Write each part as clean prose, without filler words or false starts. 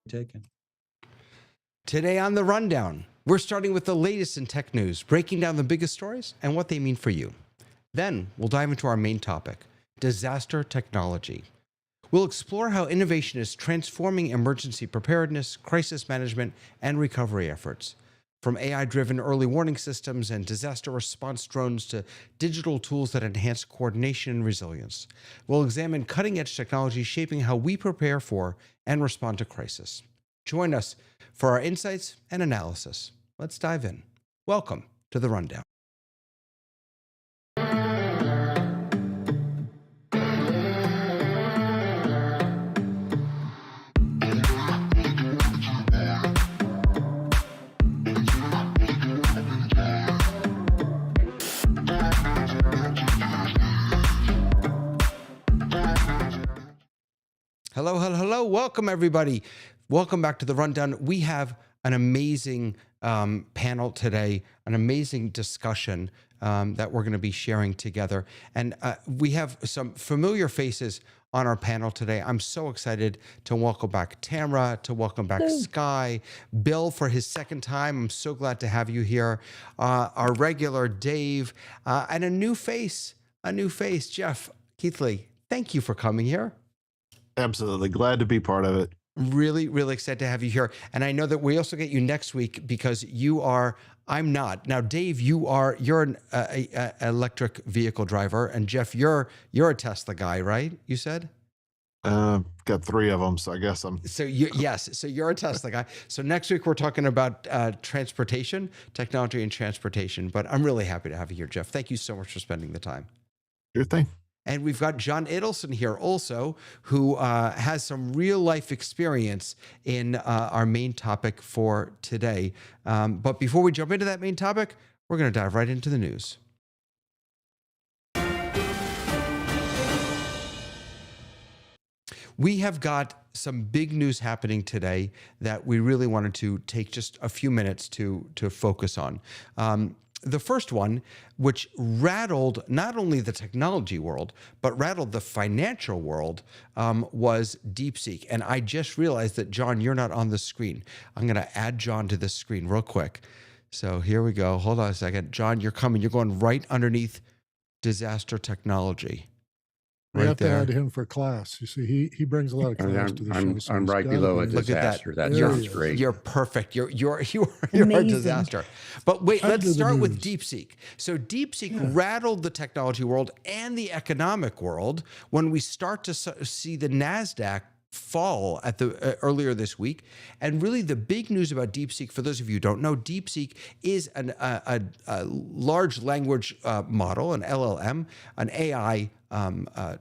Taken. Today on The Rundown, we're starting with the latest in tech news, breaking down the biggest stories and what they mean for you. Then we'll dive into our main topic, disaster technology. We'll explore how innovation is transforming emergency preparedness, crisis management, and recovery efforts. From AI-driven early warning systems and disaster response drones to digital tools that enhance coordination and resilience, we'll examine cutting-edge technology shaping how we prepare for and respond to crisis. Join us for our insights and analysis. Let's dive in. Welcome to The Rundown. Hello, hello, hello. Welcome, everybody. Welcome back to The Rundown. We have an amazing panel today, an amazing discussion that we're going to be sharing together. And we have some familiar faces on our panel today. I'm so excited to welcome back Tamara, to welcome back Sky, Bill for his second time. I'm so glad to have you here. Our regular Dave, and a new face, Jeff Keithley. Thank you for coming here. Absolutely. Glad to be part of it. Really, really excited to have you here. And I know that we also get you next week because you are, I'm not. Now, Dave, you're an electric vehicle driver. And Jeff, you're a Tesla guy, right? You said? Got three of them, so I guess I'm... So you're a Tesla guy. So next week we're talking about transportation, technology and transportation. But I'm really happy to have you here, Jeff. Thank you so much for spending the time. Sure thing. And we've got John Adelson here also, who has some real life experience in our main topic for today. But before we jump into that main topic, we're going to dive right into the news. We have got some big news happening today that we really wanted to take just a few minutes to focus on. The first one, which rattled not only the technology world, but rattled the financial world, was DeepSeek. And I just realized that, John, you're not on the screen. I'm going to add John to the screen real quick. So here we go. Hold on a second. John, you're coming. You're going right underneath disaster technology. We have to add him for class. You see, he brings a lot of class to the show. So I'm right below a disaster. That sounds great. You're perfect. You're a disaster. But wait, let's start with DeepSeek. So DeepSeek rattled the technology world and the economic world when we start to see the NASDAQ fall at the earlier this week. And really the big news about DeepSeek, for those of you who don't know, DeepSeek is a large language model, an LLM, an AI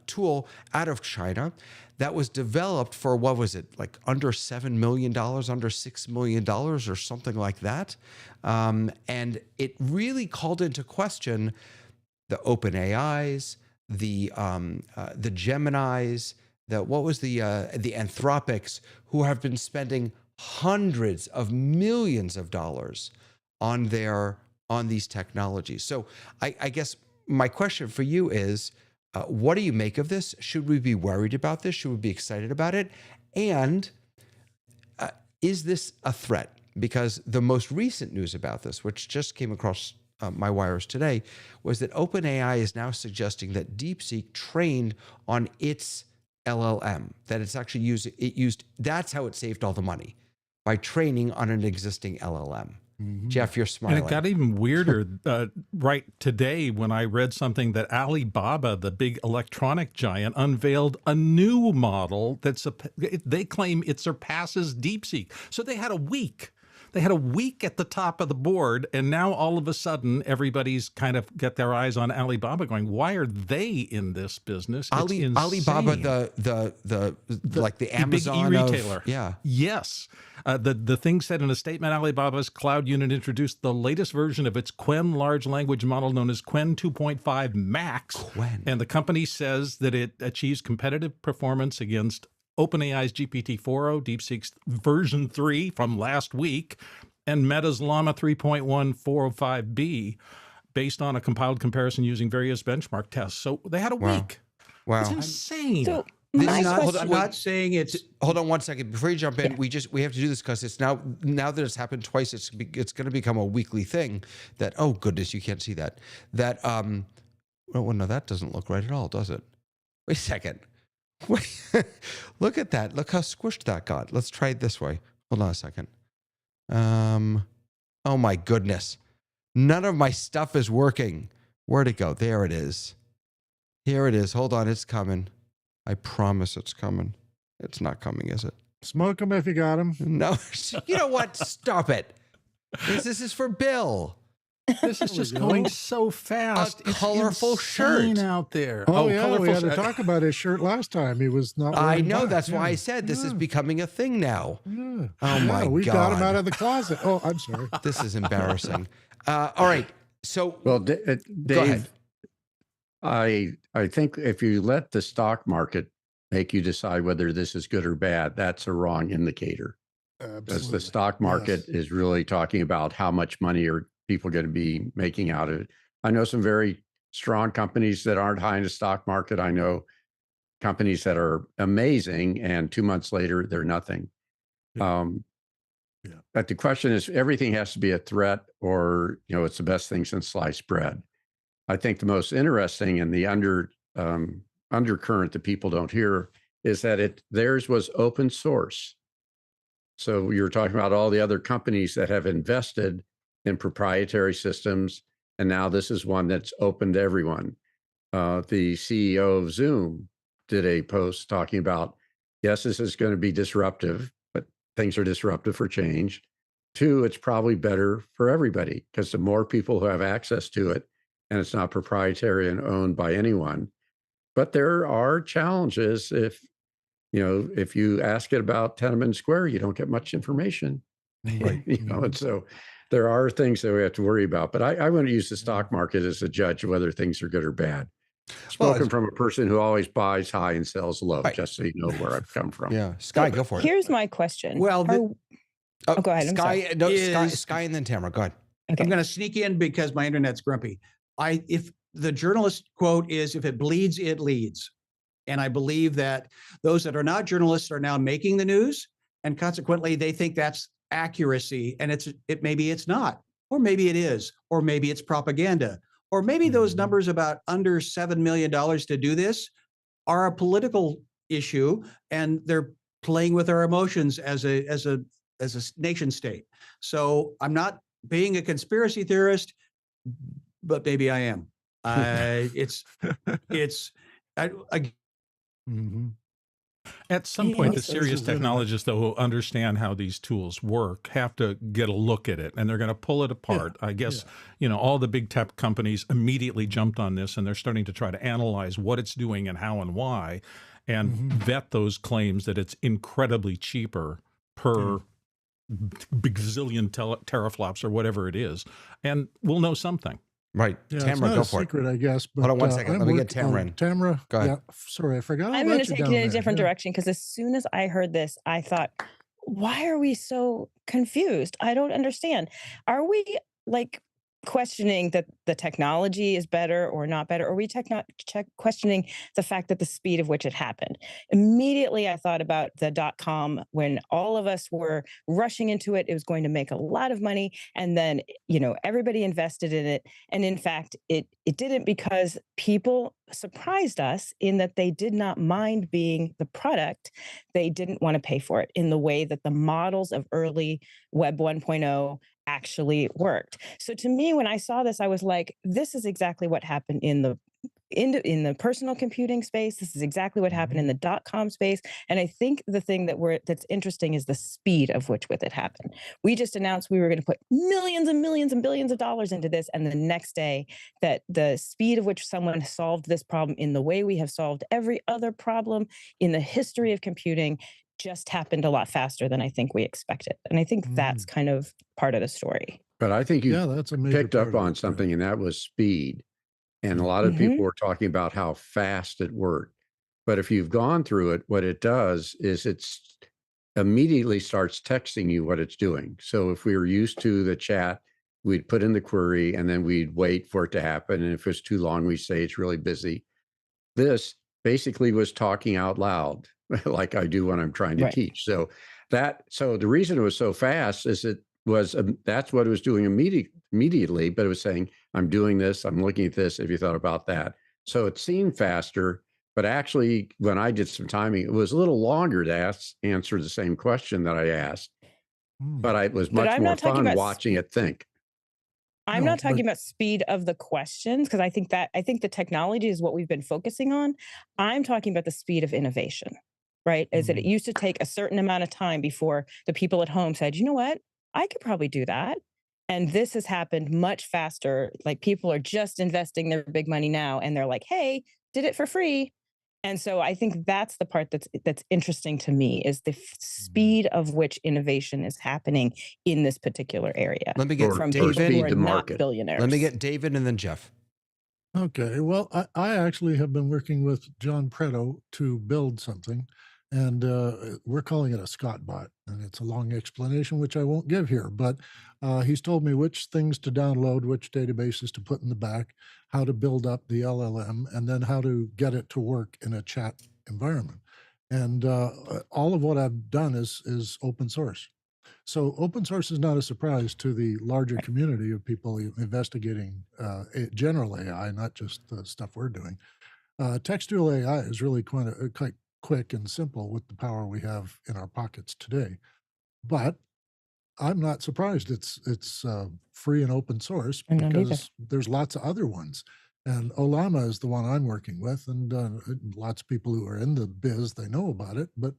tool out of China that was developed for, what was it, like under $7 million, under $6 million or something like that. And it really called into question the OpenAIs, the Geminis, the Anthropics, who have been spending hundreds of millions of dollars on these technologies. So I guess my question for you is, what do you make of this? Should we be worried about this? Should we be excited about it? And is this a threat? Because the most recent news about this, which just came across my wires today, was that OpenAI is now suggesting that DeepSeek trained on its LLM, that it's actually that's how it saved all the money, by training on an existing LLM. Mm-hmm. Jeff, you're smiling. And it got even weirder right today when I read something that Alibaba, the big electronic giant, unveiled a new model they claim it surpasses DeepSeek. So they had a week. They had a week at the top of the board, and now all of a sudden, everybody's kind of got their eyes on Alibaba, going, "Why are they in this business?" Alibaba, the Amazon big e-retailer. Yeah. Yes. The thing said in a statement, Alibaba's cloud unit introduced the latest version of its Qwen large language model known as Qwen 2.5 Max. Qwen. And the company says that it achieves competitive performance against OpenAI's GPT-4o, DeepSeek's version 3 from last week, and Meta's Llama 3.1 405B, based on a compiled comparison using various benchmark tests. So they had a week. Wow. It's insane. So I'm not saying it's. Hold on one second before you jump in. We have to do this because it's now that it's happened twice. It's going to become a weekly thing. That, oh goodness, you can't see that. That well, no, that doesn't look right at all, does it? Wait a second. Wait, look at that. Look how squished that got. Let's try it this way. Hold on a second. Oh my goodness. None of my stuff is working. Where'd it go? There it is. Here it is. Hold on. It's coming. I promise it's coming. It's not coming, is it? Smoke them if you got them. No. You know what? Stop it. This is for Bill. This is just going so fast. A colorful shirt out there. Oh yeah, we had to talk about his shirt last time. He was not. I know. Black. That's why I said this is becoming a thing now. Yeah. Oh my God. We got him out of the closet. Oh, I'm sorry. This is embarrassing. All right. So, Well, go Dave, ahead. I think if you let the stock market make you decide whether this is good or bad, that's a wrong indicator. Because the stock market is really talking about how much money are people going to be making out of it. I know some very strong companies that aren't high in the stock market. I know companies that are amazing, and 2 months later, they're nothing. But the question is, everything has to be a threat, or it's the best thing since sliced bread. I think the most interesting and the undercurrent that people don't hear is that theirs was open source. So you're talking about all the other companies that have invested in proprietary systems, and now this is one that's open to everyone. The CEO of Zoom did a post talking about, yes, this is going to be disruptive, but things are disruptive for change. 2, it's probably better for everybody because the more people who have access to it, and it's not proprietary and owned by anyone. But there are challenges. If you ask it about Tiananmen Square, you don't get much information. Right. And so there are things that we have to worry about. But I want to use the stock market as a judge of whether things are good or bad. Spoken from a person who always buys high and sells low, just so you know where I've come from. Yeah. Sky, go for it. Here's my question. Well, go ahead. Sky and then Tamara. Go ahead. Okay. I'm going to sneak in because my internet's grumpy. If the journalist quote is, if it bleeds, it leads. And I believe that those that are not journalists are now making the news, and consequently they think that's accuracy, and maybe it's not, or maybe it is, or maybe it's propaganda, or maybe those numbers about under $7 million to do this are a political issue, and they're playing with our emotions as a nation state. So I'm not being a conspiracy theorist, but maybe I am. At some point, the serious technologists, though, who understand how these tools work, have to get a look at it, and they're going to pull it apart. I guess, all the big tech companies immediately jumped on this, and they're starting to try to analyze what it's doing and how and why, and vet those claims that it's incredibly cheaper per bazillion teraflops or whatever it is, and we'll know something. Right. Yeah, Tamara, go for secret, it. I guess. But, hold on one second. Let me get Tamara in. Tamara, go ahead. Yeah, sorry, I forgot. I'm going to take it in a different direction because as soon as I heard this, I thought, why are we so confused? I don't understand. Are we questioning that the technology is better or not better? Or are we questioning the fact that the speed of which it happened? Immediately, I thought about the .com when all of us were rushing into it. It was going to make a lot of money. And then, everybody invested in it. And in fact, it didn't, because people surprised us in that they did not mind being the product. They didn't want to pay for it in the way that the models of early Web 1.0 actually worked. So to me, when I saw this, I was like, this is exactly what happened in the personal computing space. This is exactly what happened in the .com space. And I think the thing that's interesting is the speed of which with it happened. We just announced we were going to put millions and millions and billions of dollars into this. And the next day, that the speed of which someone solved this problem in the way we have solved every other problem in the history of computing just happened a lot faster than I think we expected. And I think that's kind of part of the story. But I think you that's a picked up on something, and that was speed. And a lot of people were talking about how fast it worked. But if you've gone through it, what it does is it's immediately starts texting you what it's doing. So if we were used to the chat, we'd put in the query and then we'd wait for it to happen. And if it's too long, we say it's really busy. This basically was talking out loud like I do when I'm trying to teach. So the reason it was so fast is it was that's what it was doing immediately, but it was saying, I'm doing this, I'm looking at this, have you thought about that? So it seemed faster, but actually when I did some timing, it was a little longer to answer the same question that I asked, but it was much more fun watching it think. I'm not talking about speed of the questions, because I think the technology is what we've been focusing on. I'm talking about the speed of innovation, right? Is that it used to take a certain amount of time before the people at home said, you know what, I could probably do that. And this has happened much faster. Like, people are just investing their big money now, and they're like, hey, did it for free. And so I think that's the part that's interesting to me, is the speed of which innovation is happening in this particular area. Let me get from David. people who are not billionaires. Let me get David and then Jeff. Okay. Well, I actually have been working with John Preto to build something, and we're calling it a Scott bot. And it's a long explanation, which I won't give here, but he's told me which things to download, which databases to put in the back, how to build up the LLM, and then how to get it to work in a chat environment. And all of what I've done is open source. So open source is not a surprise to the larger community of people investigating general AI, not just the stuff we're doing. Textual AI is really quite quick and simple with the power we have in our pockets today. But I'm not surprised it's free and open source, because there's lots of other ones. And Olama is the one I'm working with, and lots of people who are in the biz, they know about it, but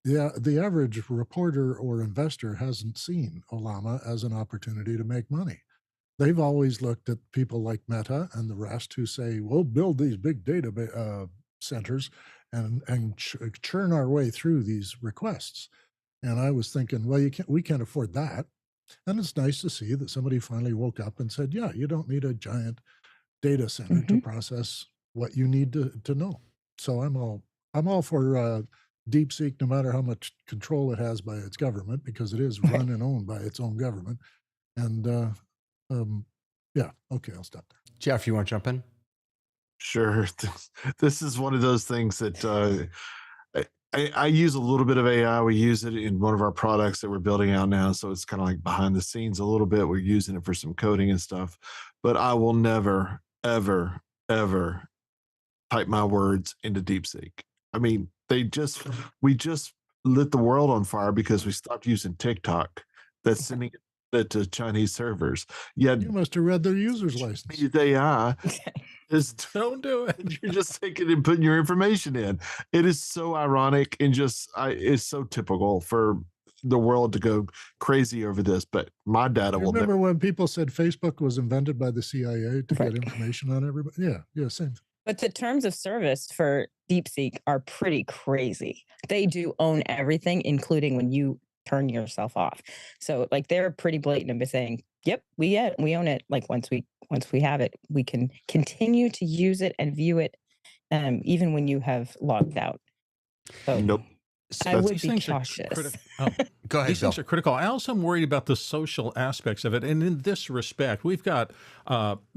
the average reporter or investor hasn't seen Olama as an opportunity to make money. They've always looked at people like Meta and the rest who say, we'll build these big data centers and churn our way through these requests. And I was thinking, well, we can't afford that. And it's nice to see that somebody finally woke up and said, yeah, you don't need a giant data center to process what you need to know. So I'm all for DeepSeek, no matter how much control it has by its government, because it is run and owned by its own government. And yeah, okay, I'll stop there. Jeff, you want to jump in? Sure. This is one of those things that I use a little bit of AI. We use it in one of our products that we're building out now. So it's kind of like behind the scenes a little bit. We're using it for some coding and stuff. But I will never, ever, ever type my words into DeepSeek. I mean, we just lit the world on fire because we stopped using TikTok. That's sending it to Chinese servers. Yet you must have read their user's license. AI is don't do it. You're just taking and putting your information in. It is so ironic and it's so typical for the world to go crazy over this. But my data will remember when people said Facebook was invented by the CIA to get information on everybody? Yeah, same. But the terms of service for DeepSeek are pretty crazy. They do own everything, including when you turn yourself off. So like, they're pretty blatant about saying, yep, we own it. Like, once we have it, we can continue to use it and view it, even when you have logged out. So nope. I would be cautious. Go ahead, These things are critical. I also am worried about the social aspects of it. And in this respect, we've got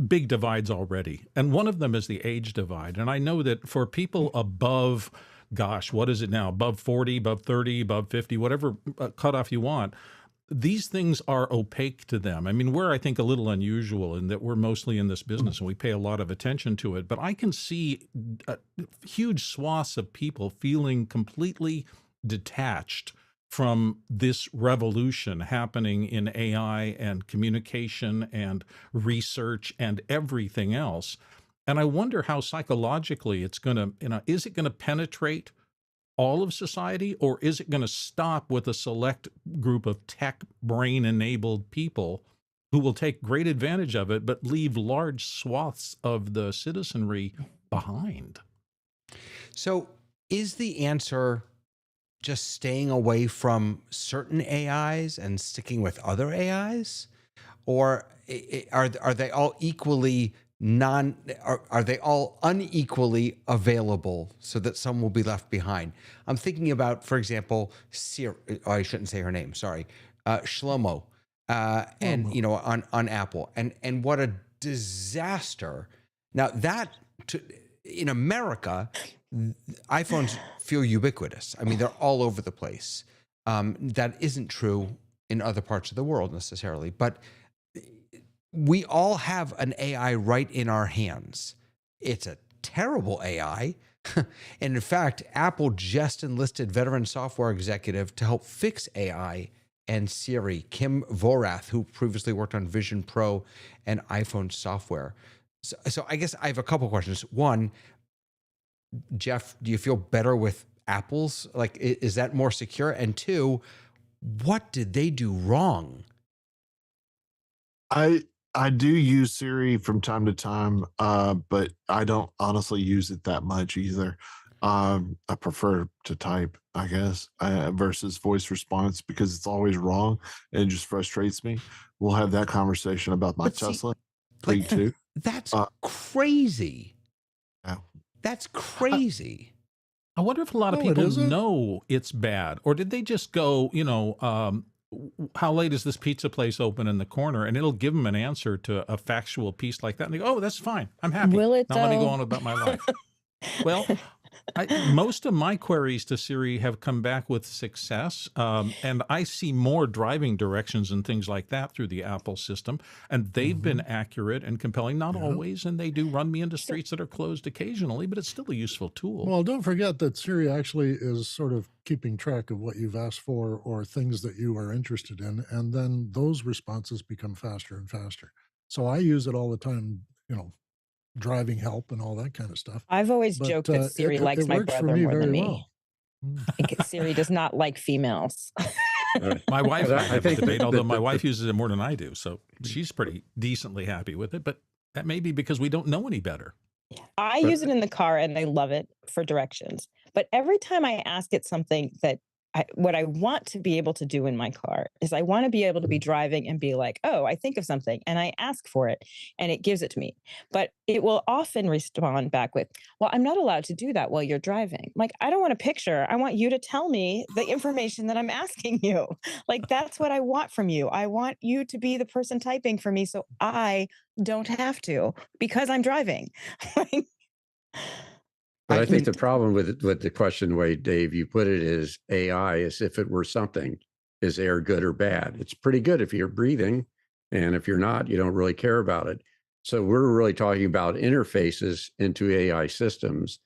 big divides already. And one of them is the age divide. And I know that for people above, gosh, what is it now? Above 40, above 30, above 50, whatever cutoff you want, these things are opaque to them. I mean, we're, I think, a little unusual in that we're mostly in this business and we pay a lot of attention to it. But I can see huge swaths of people feeling completely detached from this revolution happening in AI and communication and research and everything else. And I wonder how psychologically it's going to, is it going to penetrate all of society, or is it going to stop with a select group of tech brain enabled people who will take great advantage of it, but leave large swaths of the citizenry behind? So is the answer just staying away from certain AIs and sticking with other AIs? Or are they all equally are they all unequally available so that some will be left behind? I'm thinking about, for example, Siri, I shouldn't say her name, sorry, Shlomo, and on Apple, and what a disaster. Now that in America, iPhones feel ubiquitous. I mean, they're all over the place. That isn't true in other parts of the world necessarily, but we all have an AI right in our hands. It's a terrible AI. And in fact, Apple just enlisted veteran software executive to help fix AI and Siri, Kim Vorath, who previously worked on Vision Pro and iPhone software. So I guess I have a couple questions. One, Jeff, do you feel better with Apple's? Like, is that more secure? And two, what did they do wrong? I do use Siri from time to time, but I don't honestly use it that much either. I prefer to type, I guess, versus voice response because it's always wrong and it just frustrates me. We'll have that conversation about my But see, Tesla fleet too. That's Uh, crazy. Yeah. That's crazy. I wonder if a lot of Oh, it people isn't? know it's bad, or did they just go, how late is this pizza place open in the corner? And it'll give them an answer to a factual piece like that. And they go, oh, that's fine. I'm happy. Will it, Now let me go though? on about my life. Well, most of my queries to Siri have come back with success, and I see more driving directions and things like that through the Apple system, and they've been accurate and compelling, not always, and they do run me into streets that are closed occasionally, but it's still a useful tool. Well, don't forget that Siri actually is sort of keeping track of what you've asked for or things that you are interested in, and then those responses become faster and faster. So I use it all the time, driving help and all that kind of stuff. I've always But joked that Siri likes it my works for brother me more than very me. well. Like, Siri does not like females. My wife and I I have a think debate, that although my the- wife uses it more than I do, so she's pretty decently happy with it, but that may be because we don't know any better. I But- use it in the car and I love it for directions. But every time I ask it something that what I want to be able to do in my car is I want to be able to be driving and be like, oh, I think of something and I ask for it and it gives it to me. But it will often respond back with, well, I'm not allowed to do that while you're driving. Like, I don't want a picture. I want you to tell me the information that I'm asking you. Like, that's what I want from you. I want you to be the person typing for me so I don't have to because I'm driving. But I think the problem with the question, the way, Dave, you put it is AI as if it were something. Is air good or bad? It's pretty good if you're breathing. And if you're not, you don't really care about it. So we're really talking about interfaces into AI systems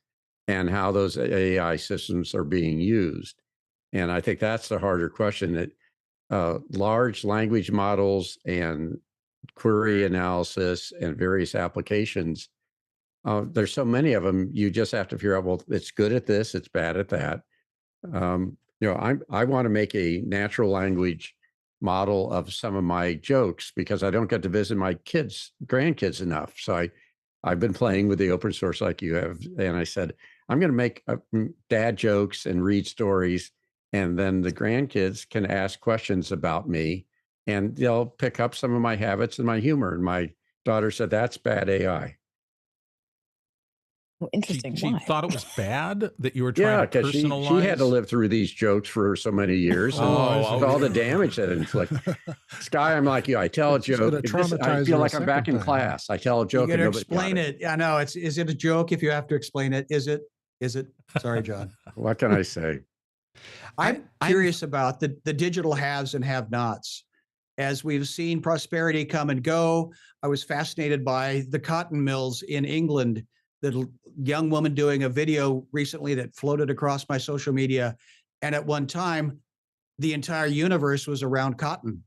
and how those AI systems are being used. And I think that's the harder question, that large language models and query analysis and various applications, there's so many of them, you just have to figure out, well, it's good at this, it's bad at that. I want to make a natural language model of some of my jokes because I don't get to visit my grandkids enough. So I've been playing with the open source like you have. And I said, I'm going to make dad jokes and read stories. And then the grandkids can ask questions about me and they'll pick up some of my habits and my humor. And my daughter said, that's bad AI. Well, interesting. She Why? thought it was bad that you were Yeah, trying to because personalize. she had to live through these jokes for so many years. And Oh, all the damage that it inflicted. Sky, I'm like you. I tell a It's just gonna joke. I traumatize feel her a like I'm back second in time. class. I tell a You joke got and to nobody got explain it. I know. Is it a joke if you have to explain it? Is it? Sorry, John. What can I say? I'm curious about the digital haves and have-nots. As we've seen prosperity come and go, I was fascinated by the cotton mills in England. The young woman doing a video recently that floated across my social media. And at one time, the entire universe was around cotton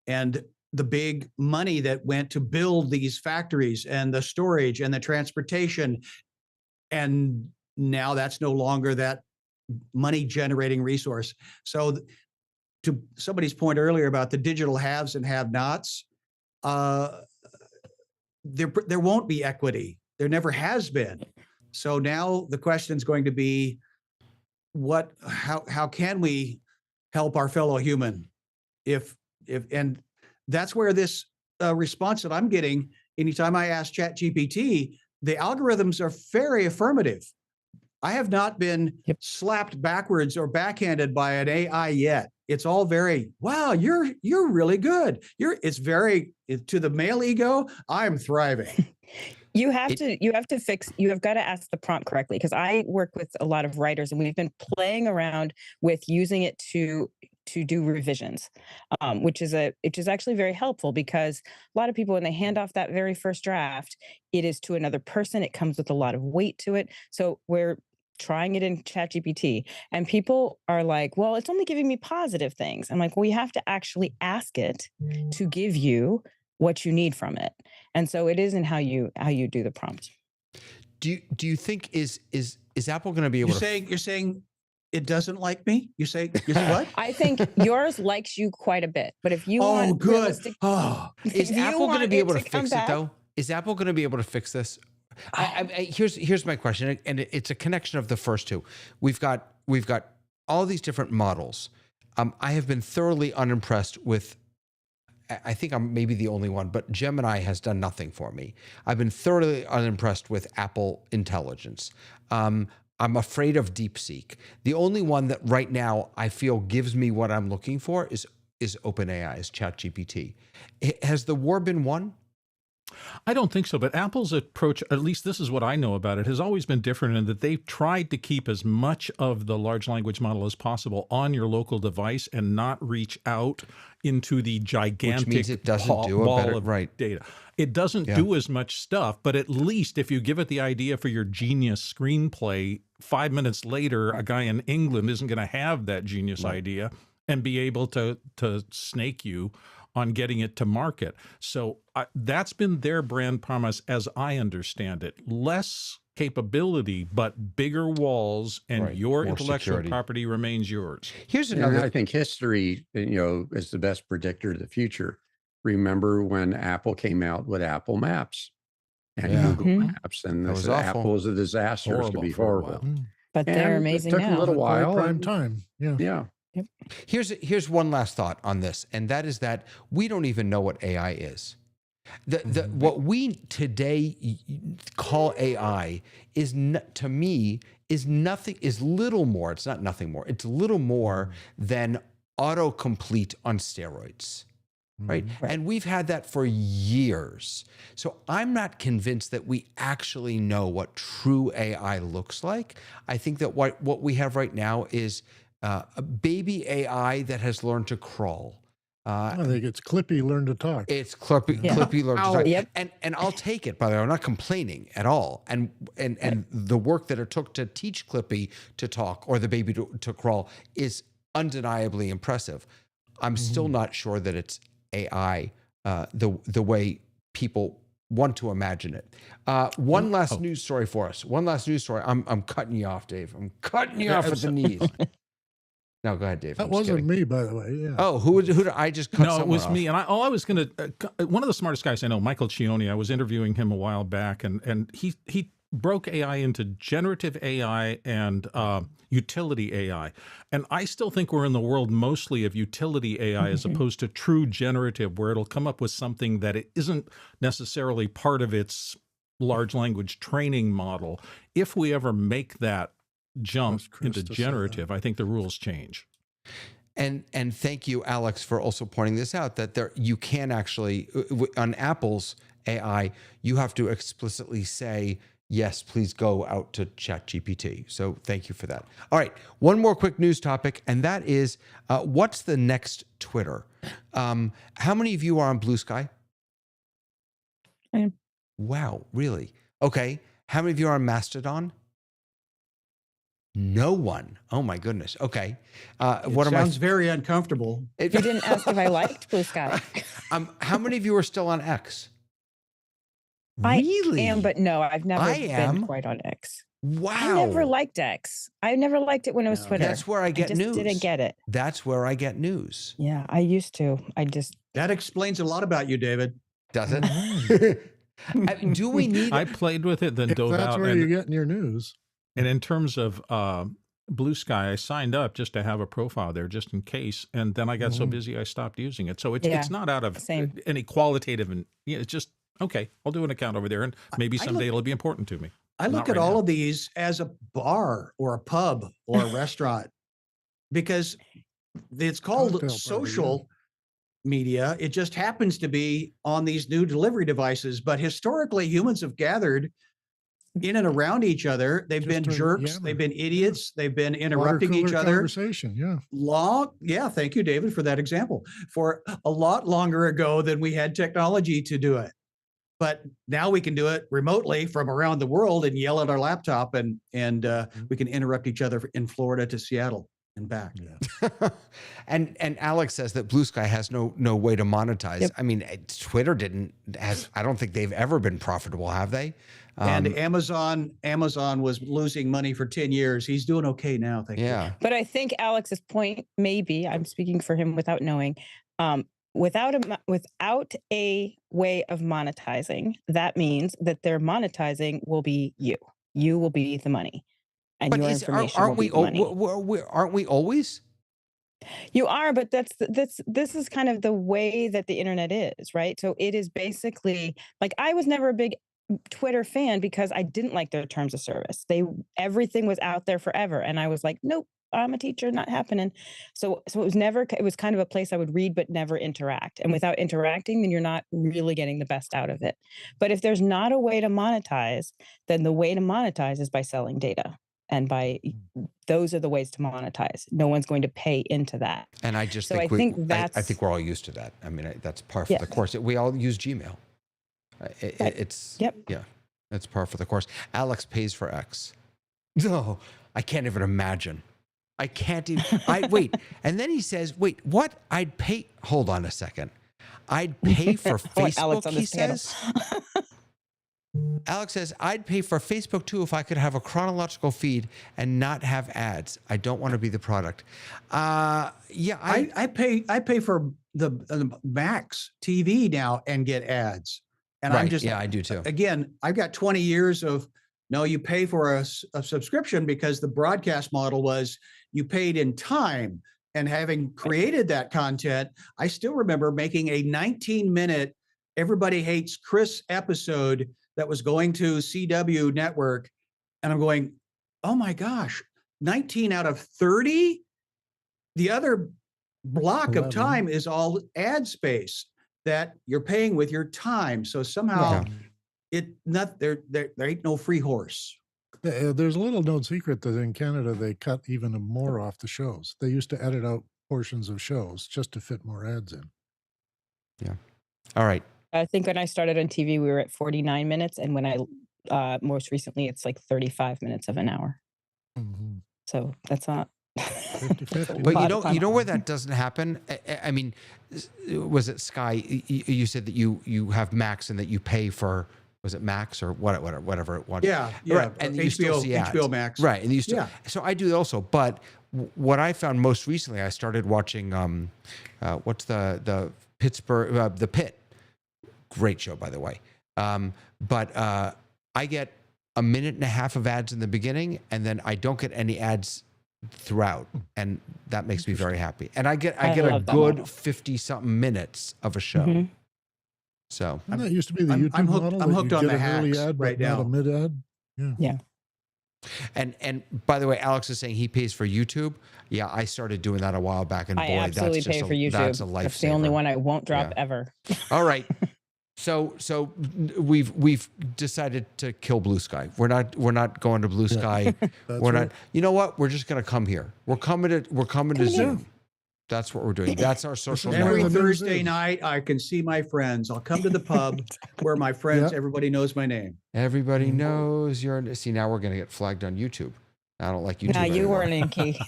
and the big money that went to build these factories and the storage and the transportation. And now that's no longer that money generating resource. So to somebody's point earlier about the digital haves and have-nots, there won't be equity. There never has been. So now the question is going to be, how can we help our fellow human? And that's where this response that I'm getting, anytime I ask ChatGPT, the algorithms are very affirmative. I have not been slapped backwards or backhanded by an AI yet. It's all very, wow, you're really good. It's very, to the male ego, I'm thriving. You have got to ask the prompt correctly, because I work with a lot of writers and we've been playing around with using it to do revisions, which is actually very helpful, because a lot of people, when they hand off that very first draft, it is to another person. It comes with a lot of weight to it. So we're trying it in ChatGPT, and people are like, well, it's only giving me positive things. I'm like, well, you have to actually ask it to give you what you need from it. And so it isn't how you do the prompt. Do you think is Apple going to be able You're saying it doesn't like me? You say what? I think yours likes you quite a bit, but if you want good. realistic, is Apple going to be able to fix it though? Is Apple going to be able to fix this? Here's my question, and it's a connection of the first two. We've got all these different models. I have been thoroughly unimpressed with. I think I'm maybe the only one, but Gemini has done nothing for me. I've been thoroughly unimpressed with Apple Intelligence. I'm afraid of DeepSeek. The only one that right now I feel gives me what I'm looking for is OpenAI's ChatGPT. Has the war been won? I don't think so, but Apple's approach, at least this is what I know about it, has always been different in that they've tried to keep as much of the large language model as possible on your local device and not reach out into the gigantic Which means it doesn't do a better, right. data. It doesn't do as much stuff, but at least if you give it the idea for your genius screenplay, 5 minutes later, a guy in England isn't going to have that genius idea and be able to snake you on getting it to market. So that's been their brand promise, as I understand it. Less capability, but bigger walls, and your more intellectual property remains yours. Here's another. And I think history, is the best predictor of the future. Remember when Apple came out with Apple Maps and Google Maps, and this Apple was a disaster. It's going to be horrible. But they're amazing now. It now. took a little while. Prime time. Yeah. Yep. Here's one last thought on this, and that is that we don't even know what AI is. What we today call AI is to me is little more. It's not nothing more. It's little more than autocomplete on steroids. Right? And we've had that for years. So I'm not convinced that we actually know what true AI looks like. I think that what we have right now is a baby AI that has learned to crawl. I think it's Clippy learn to talk. It's Clippy learn to talk. Yep. And I'll take it, by the way. I'm not complaining at all. And the work that it took to teach Clippy to talk or the baby to crawl is undeniably impressive. I'm still not sure that it's AI the way people want to imagine it. One last news story for us. One last news story. I'm cutting you off, Dave. I'm cutting you off at the knees. No, go ahead, Dave. That wasn't me, by the way. Yeah. Oh, who did I just cut? No, it was off? me. And I was going to. One of the smartest guys I know, Michael Cioni. I was interviewing him a while back, and he broke AI into generative AI and utility AI. And I still think we're in the world mostly of utility AI as opposed to true generative, where it'll come up with something that it isn't necessarily part of its large language training model. If we ever make that jump into generative, I think the rules change. And thank you, Alex, for also pointing this out, that you can actually, on Apple's AI, you have to explicitly say, yes, please go out to ChatGPT. So thank you for that. All right, one more quick news topic, and that is, what's the next Twitter? How many of you are on Blue Sky? I am. Wow, really? Okay. How many of you are on Mastodon? No one. Oh my goodness. Okay. What sounds very uncomfortable. You didn't ask if I liked Blue Sky. How many of you are still on X? Really? I am, but no, I've never been quite on X. Wow. I never liked X. I never liked it when it was Twitter. That's where I get news. Didn't get it. That's where I get news. Yeah, I used to. That explains a lot about you, David. Does it? Do we need? I played with it, then dove out. That's where you're getting your news. And in terms of Blue Sky, I signed up just to have a profile there, just in case. And then I got so busy, I stopped using it. So it's not out of any qualitative, and it's just, okay, I'll do an account over there, and maybe someday it'll be important to me. I look at all of these as a bar or a pub or a restaurant, because it's called social. media. It just happens to be on these new delivery devices. But historically, humans have gathered in and around each other. They've Just been to jerks. yammer. They've been idiots. They've been Water interrupting each cooler other. Conversation, yeah. Yeah, thank you, David, for that example. For a lot longer ago than we had technology to do it. But now we can do it remotely from around the world and yell at our laptop, and we can interrupt each other in Florida to Seattle and back. Yeah. and Alex says that Blue Sky has no way to monetize. Yep. I mean, Twitter I don't think they've ever been profitable, have they? And Amazon was losing money for 10 years. He's doing okay now, thank you. Yeah. But I think Alex's point, maybe I'm speaking for him without knowing, without a way of monetizing, that means that their monetizing will be you. You will be the money, and your information will be the money. Aren't we always? You are, but this is kind of the way that the internet is, right? So it is basically like, I was never a big Twitter fan because I didn't like their terms of service. Everything was out there forever, and I was like, nope, I'm a teacher, not happening. So it was kind of a place I would read but never interact. And without interacting, then you're not really getting the best out of it. But if there's not a way to monetize, then the way to monetize is by selling data. And those are the ways to monetize. No one's going to pay into that. And I just So think I think we're all used to that. I mean, that's par for the course. We all use Gmail. It's par for the course. Alex pays for X. No, I can't even imagine. I can't even. Wait, and then he says, "Wait, what? I'd pay." Hold on a second. I'd pay for Facebook. Alex on he this panel. says. Alex says, "I'd pay for Facebook too if I could have a chronological feed and not have ads. I don't want to be the product." I pay for the Max TV now and get ads. And right. I do too. Again, I've got 20 years of, no, you pay for a subscription, because the broadcast model was you paid in time. And having created that content, I still remember making a 19-minute Everybody Hates Chris episode that was going to CW network. And I'm going, oh my gosh, 19 out of 30? The other block of time is all ad space that you're paying with your time. So somehow there ain't no free horse. There's a little known secret that in Canada, they cut even more off the shows. They used to edit out portions of shows just to fit more ads in. Yeah. All right. I think when I started on TV, we were at 49 minutes. And when I most recently, it's like 35 minutes of an hour. Mm-hmm. So that's not. 50-50. But you know where that doesn't happen? I mean, was it Sky? You said that you have Max and that you pay for, was it Max or whatever it was? Yeah. Right. And you still see ads. HBO Max. Right. And you still, so I do also. But what I found most recently, I started watching, what's the Pittsburgh, The Pit. Great show, by the way. But I get a minute and a half of ads in the beginning, and then I don't get any ads throughout, and that makes me very happy. And I get a good 50-something minutes of a show. Mm-hmm. So and that used to be the YouTube model. I'm hooked on the hacks ad, right now. Not a mid ad. Yeah. And by the way, Alex is saying he pays for YouTube. Yeah, I started doing that a while back, and I boy, absolutely that's pay just for YouTube. That's a lifesaver. That's the only one I won't drop ever. All right. So we've decided to kill Blue Sky. We're not going to Blue Sky. We're not. You know what? We're just going to come here. We're coming to Zoom. That's what we're doing. That's our social Every network. Thursday night, I can see my friends. I'll come to the pub where my friends, everybody knows my name. Everybody knows you're. See, now we're going to get flagged on YouTube. I don't like YouTube. No, you weren't in key.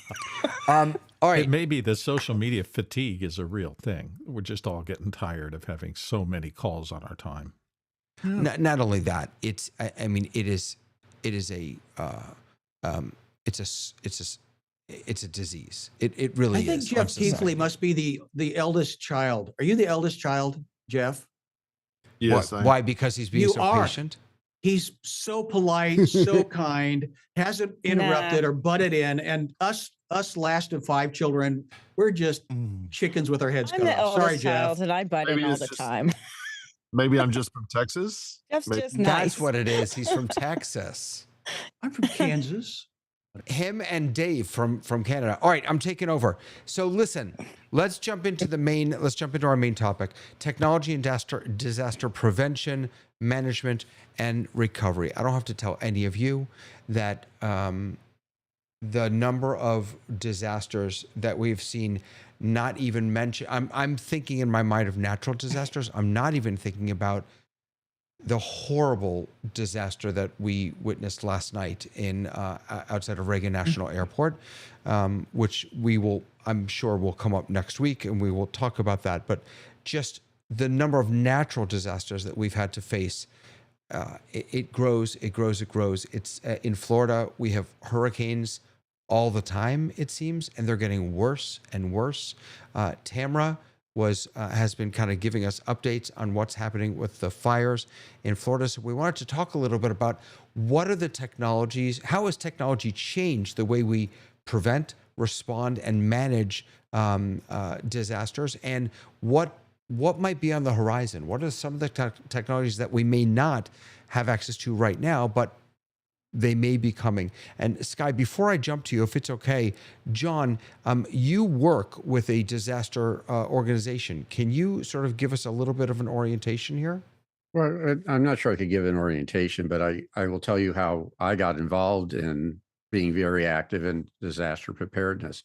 All right. It may be that social media fatigue is a real thing. We're just all getting tired of having so many calls on our time. Not only that, it's a disease. It really is. I think Jeff Keithley must be the eldest child. Are you the eldest child, Jeff? Yes. Why? Because he's being patient? He's so polite, so kind, hasn't interrupted or butted in. And us last of 5 children, we're just chickens with our heads cut off. Sorry, Jeff. And I butt in all the time. Maybe I'm just from Texas. Jeff's just nice. That's what it is. He's from Texas. I'm from Kansas. Him and Dave from Canada. All right, I'm taking over. So listen, let's jump into our main topic: technology and disaster prevention, management, and recovery. I don't have to tell any of you that the number of disasters that we've seen, not even mention. I'm thinking in my mind of natural disasters. I'm not even thinking about the horrible disaster that we witnessed last night in outside of Reagan National Airport, which I'm sure will come up next week, and we will talk about that. But just the number of natural disasters that we've had to face, it grows. It's in Florida, we have hurricanes all the time, it seems, and they're getting worse and worse. Tamra has been kind of giving us updates on what's happening with the fires in Florida. So we wanted to talk a little bit about what are the technologies, how has technology changed the way we prevent, respond, and manage disasters, and what might be on the horizon? What are some of the technologies that we may not have access to right now, but they may be coming? And Sky, before I jump to you, if it's okay, John, you work with a disaster organization. Can you sort of give us a little bit of an orientation here? Well, I'm not sure I could give an orientation, but I will tell you how I got involved in being very active in disaster preparedness.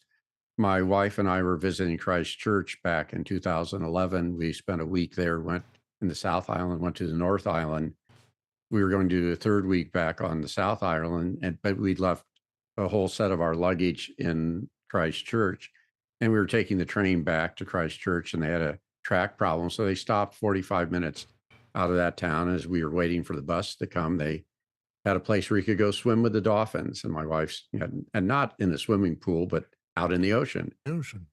My wife and I were visiting Christchurch back in 2011. We spent a week there, went in the South Island, went to the North Island. We were going to do the third week back on the South Island, but we'd left a whole set of our luggage in Christchurch, and we were taking the train back to Christchurch, and they had a track problem. So they stopped 45 minutes out of that town. As we were waiting for the bus to come, they had a place where you could go swim with the dolphins. And my wife's, and not in the swimming pool, but out in the ocean.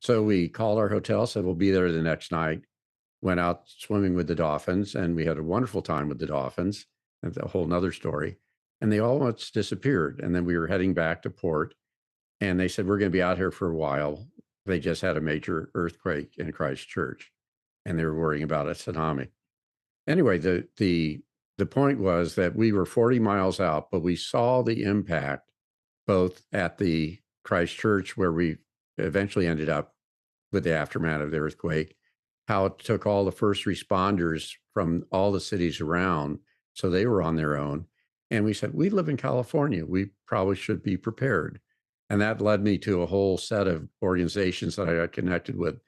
So we called our hotel, said we'll be there the next night, went out swimming with the dolphins, and we had a wonderful time with the dolphins. That's a whole nother story. And they almost disappeared. And then we were heading back to port, and they said, we're going to be out here for a while. They just had a major earthquake in Christchurch, and they were worrying about a tsunami. Anyway, the point was that we were 40 miles out, but we saw the impact both at the Christchurch, where we eventually ended up with the aftermath of the earthquake, how it took all the first responders from all the cities around. So they were on their own. And we said, we live in California. We probably should be prepared. And that led me to a whole set of organizations that I got connected with.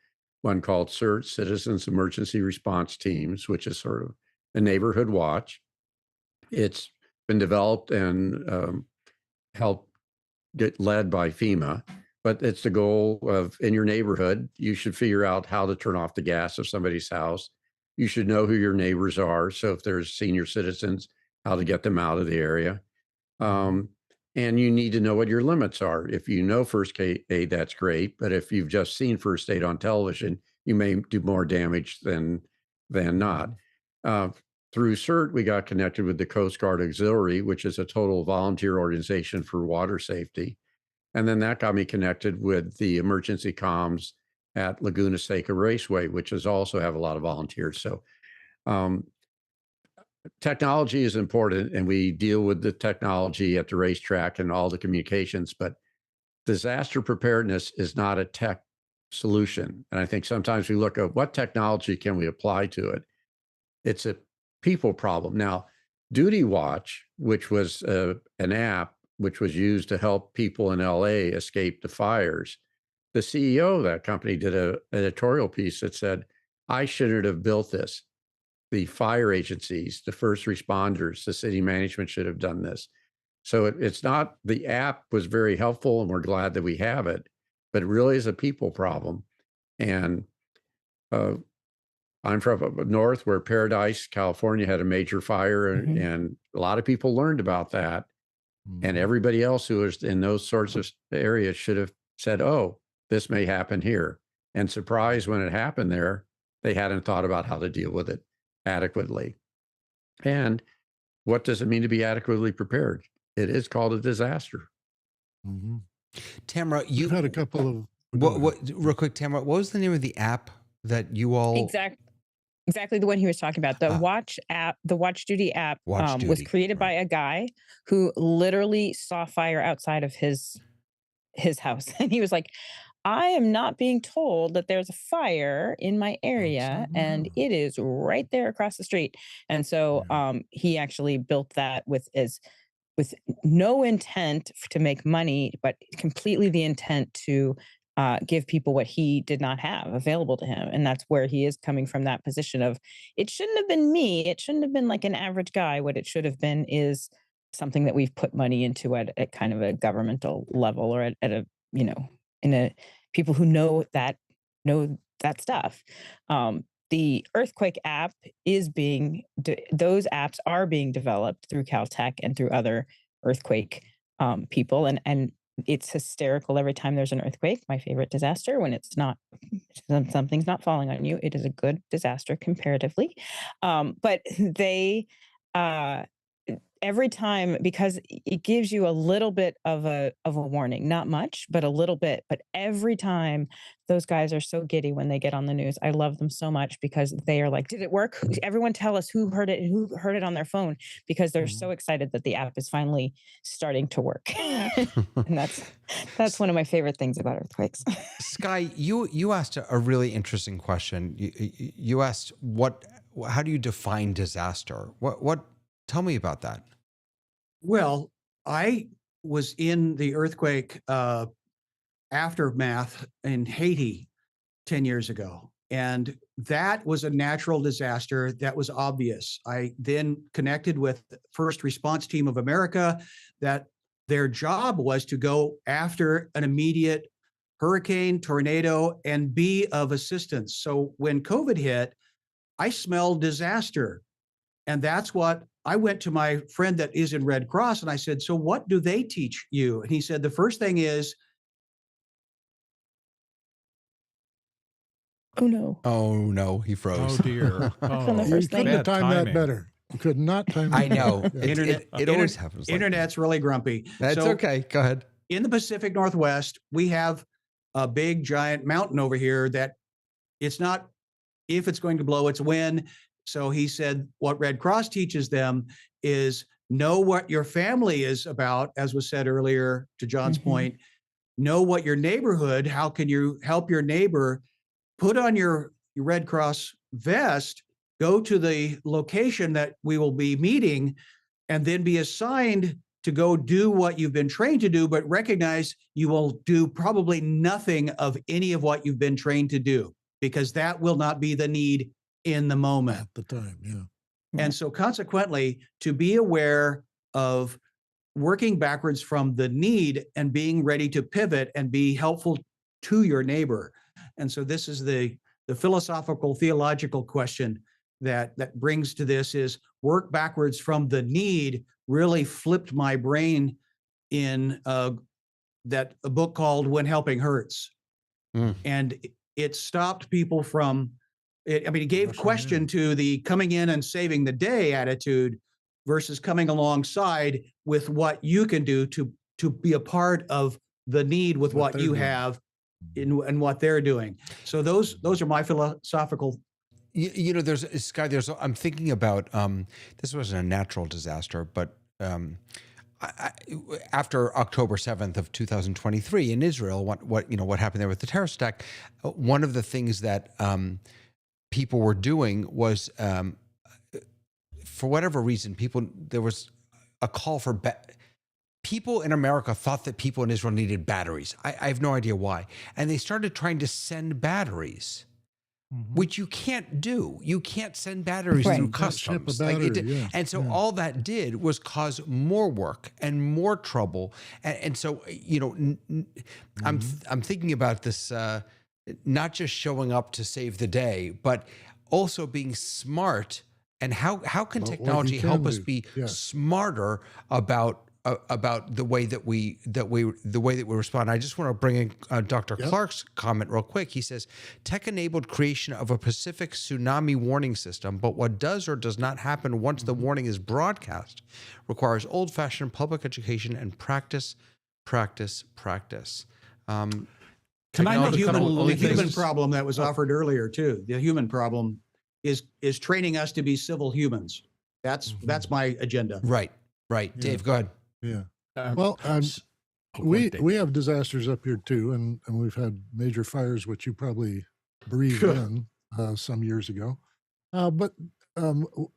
One called CERT, Citizens Emergency Response Teams, which is sort of a neighborhood watch. It's been developed and helped get led by FEMA. But it's the goal of, in your neighborhood, you should figure out how to turn off the gas of somebody's house. You should know who your neighbors are. So if there's senior citizens, how to get them out of the area. And you need to know what your limits are. If you know first aid, that's great. But if you've just seen first aid on television, you may do more damage than not. Through CERT, we got connected with the Coast Guard Auxiliary, which is a total volunteer organization for water safety. And then that got me connected with the emergency comms at Laguna Seca Raceway, which is also have a lot of volunteers. So technology is important, and we deal with the technology at the racetrack and all the communications, but disaster preparedness is not a tech solution. And I think sometimes we look at what technology can we apply to it. It's a people problem. Now, Duty Watch, which was an app which was used to help people in LA escape the fires, the CEO of that company did an editorial piece that said, I shouldn't have built this. The fire agencies, the first responders, the city management should have done this. So it's not, the app was very helpful, and we're glad that we have it, but it really is a people problem. And I'm from up north, where Paradise, California had a major fire, and a lot of people learned about that. And everybody else who was in those sorts of areas should have said, oh, this may happen here. And surprised when it happened there, they hadn't thought about how to deal with it adequately. And what does it mean to be adequately prepared? It is called a disaster. Tamra, you had a couple of what real quick, Tamra, what was the name of the app that you all Exactly the one he was talking about. The watch app, the Watch Duty app, Watch was Duty, created by a guy who literally saw fire outside of his house, and he was like, "I am not being told that there's a fire in my area, Outside my and house. it is right there across the street." And so, Yeah. he actually built that with no intent to make money, but completely the intent to give people what he did not have available to him. And that's where he is coming from, that position of, it shouldn't have been me. It shouldn't have been like an average guy. What it should have been is something that we've put money into at kind of a governmental level, or at a, in a people who know that stuff. The earthquake app those apps are being developed through Caltech and through other earthquake people, and it's hysterical every time there's an earthquake. My favorite disaster, when it's not, something's not falling on you, it is a good disaster comparatively. But they uh every time, because it gives you a little bit of a warning, not much, but a little bit. But every time, those guys are so giddy when they get on the news. I love them so much because they are like, did it work? Everyone tell us who heard it on their phone, because they're so excited that the app is finally starting to work. And that's one of my favorite things about earthquakes. Sky, you asked a really interesting question. You asked, how do you define disaster? What tell me about that. Well, I was in the earthquake aftermath in Haiti 10 years ago. And that was a natural disaster that was obvious. I then connected with the First Response Team of America, that their job was to go after an immediate hurricane, tornado, and be of assistance. So when COVID hit, I smelled disaster. And that's what I went to my friend that is in Red Cross, and I said, "So what do they teach you?" And he said, "The first thing is..." Oh no. Oh no, he Oh froze. dear. On the Oh, You first thing. couldn't have bad timed that timing. better. You could not time I that know. better. Yeah. It always happens. Like Internet's really grumpy. that. That's So okay. Go ahead. in the Pacific Northwest, we have a big giant mountain over here that it's not if it's going to blow, it's when. So he said what Red Cross teaches them is know what your family is about, as was said earlier to John's point. Know what your neighborhood, how can you help your neighbor? Put on your Red Cross vest, go to the location that we will be meeting, and then be assigned to go do what you've been trained to do, but recognize you will do probably nothing of any of what you've been trained to do, because that will not be the need in the moment. At the time, yeah. And so consequently, to be aware of working backwards from the need and being ready to pivot and be helpful to your neighbor. And so this is the philosophical, theological question that brings to this is work backwards from the need really flipped my brain in that a book called When Helping Hurts. And it stopped people from it. I mean, it gave Rushing question in. to the coming in and saving the day attitude versus coming alongside with what you can do to be a part of the need with what they're you doing. have and what they're doing. So those are my philosophical. You know, there's Sky. I'm thinking about this wasn't a natural disaster, but after October 7th of 2023 in Israel, what happened there with the terrorist attack? One of the things that people were doing was, for whatever reason, there was a call for people in America thought that people in Israel needed batteries. I have no idea why, and they started trying to send batteries. Which you can't do. You can't send batteries through customs. And so all that did was cause more work and more trouble. And so, I'm thinking about this, not just showing up to save the day, but also being smart. And how can technology help us be smarter about the way that we respond? I just want to bring in Dr. Clark's comment real quick. He says, tech-enabled creation of a Pacific tsunami warning system, but what does or does not happen once the warning is broadcast requires old-fashioned public education and practice. Can I make a couple The little human things? problem that was offered earlier too. The human problem is training us to be civil humans. That's my agenda. Right. Yeah. Dave, go ahead. Yeah. Um, Well, we we have disasters up here too, and we've had major fires, which you probably breathed in some years ago. But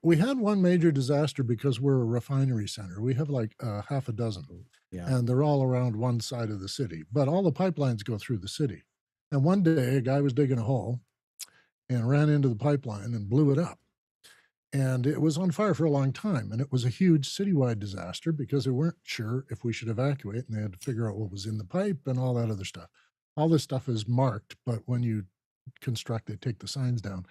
we had one major disaster because we're a refinery center. We have like half a dozen, and they're all around one side of the city. But all the pipelines go through the city. And one day, a guy was digging a hole and ran into the pipeline and blew it up. And it was on fire for a long time. And it was a huge citywide disaster because they weren't sure if we should evacuate, and they had to figure out what was in the pipe and all that other stuff. All this stuff is marked, but when you construct, they take the signs down.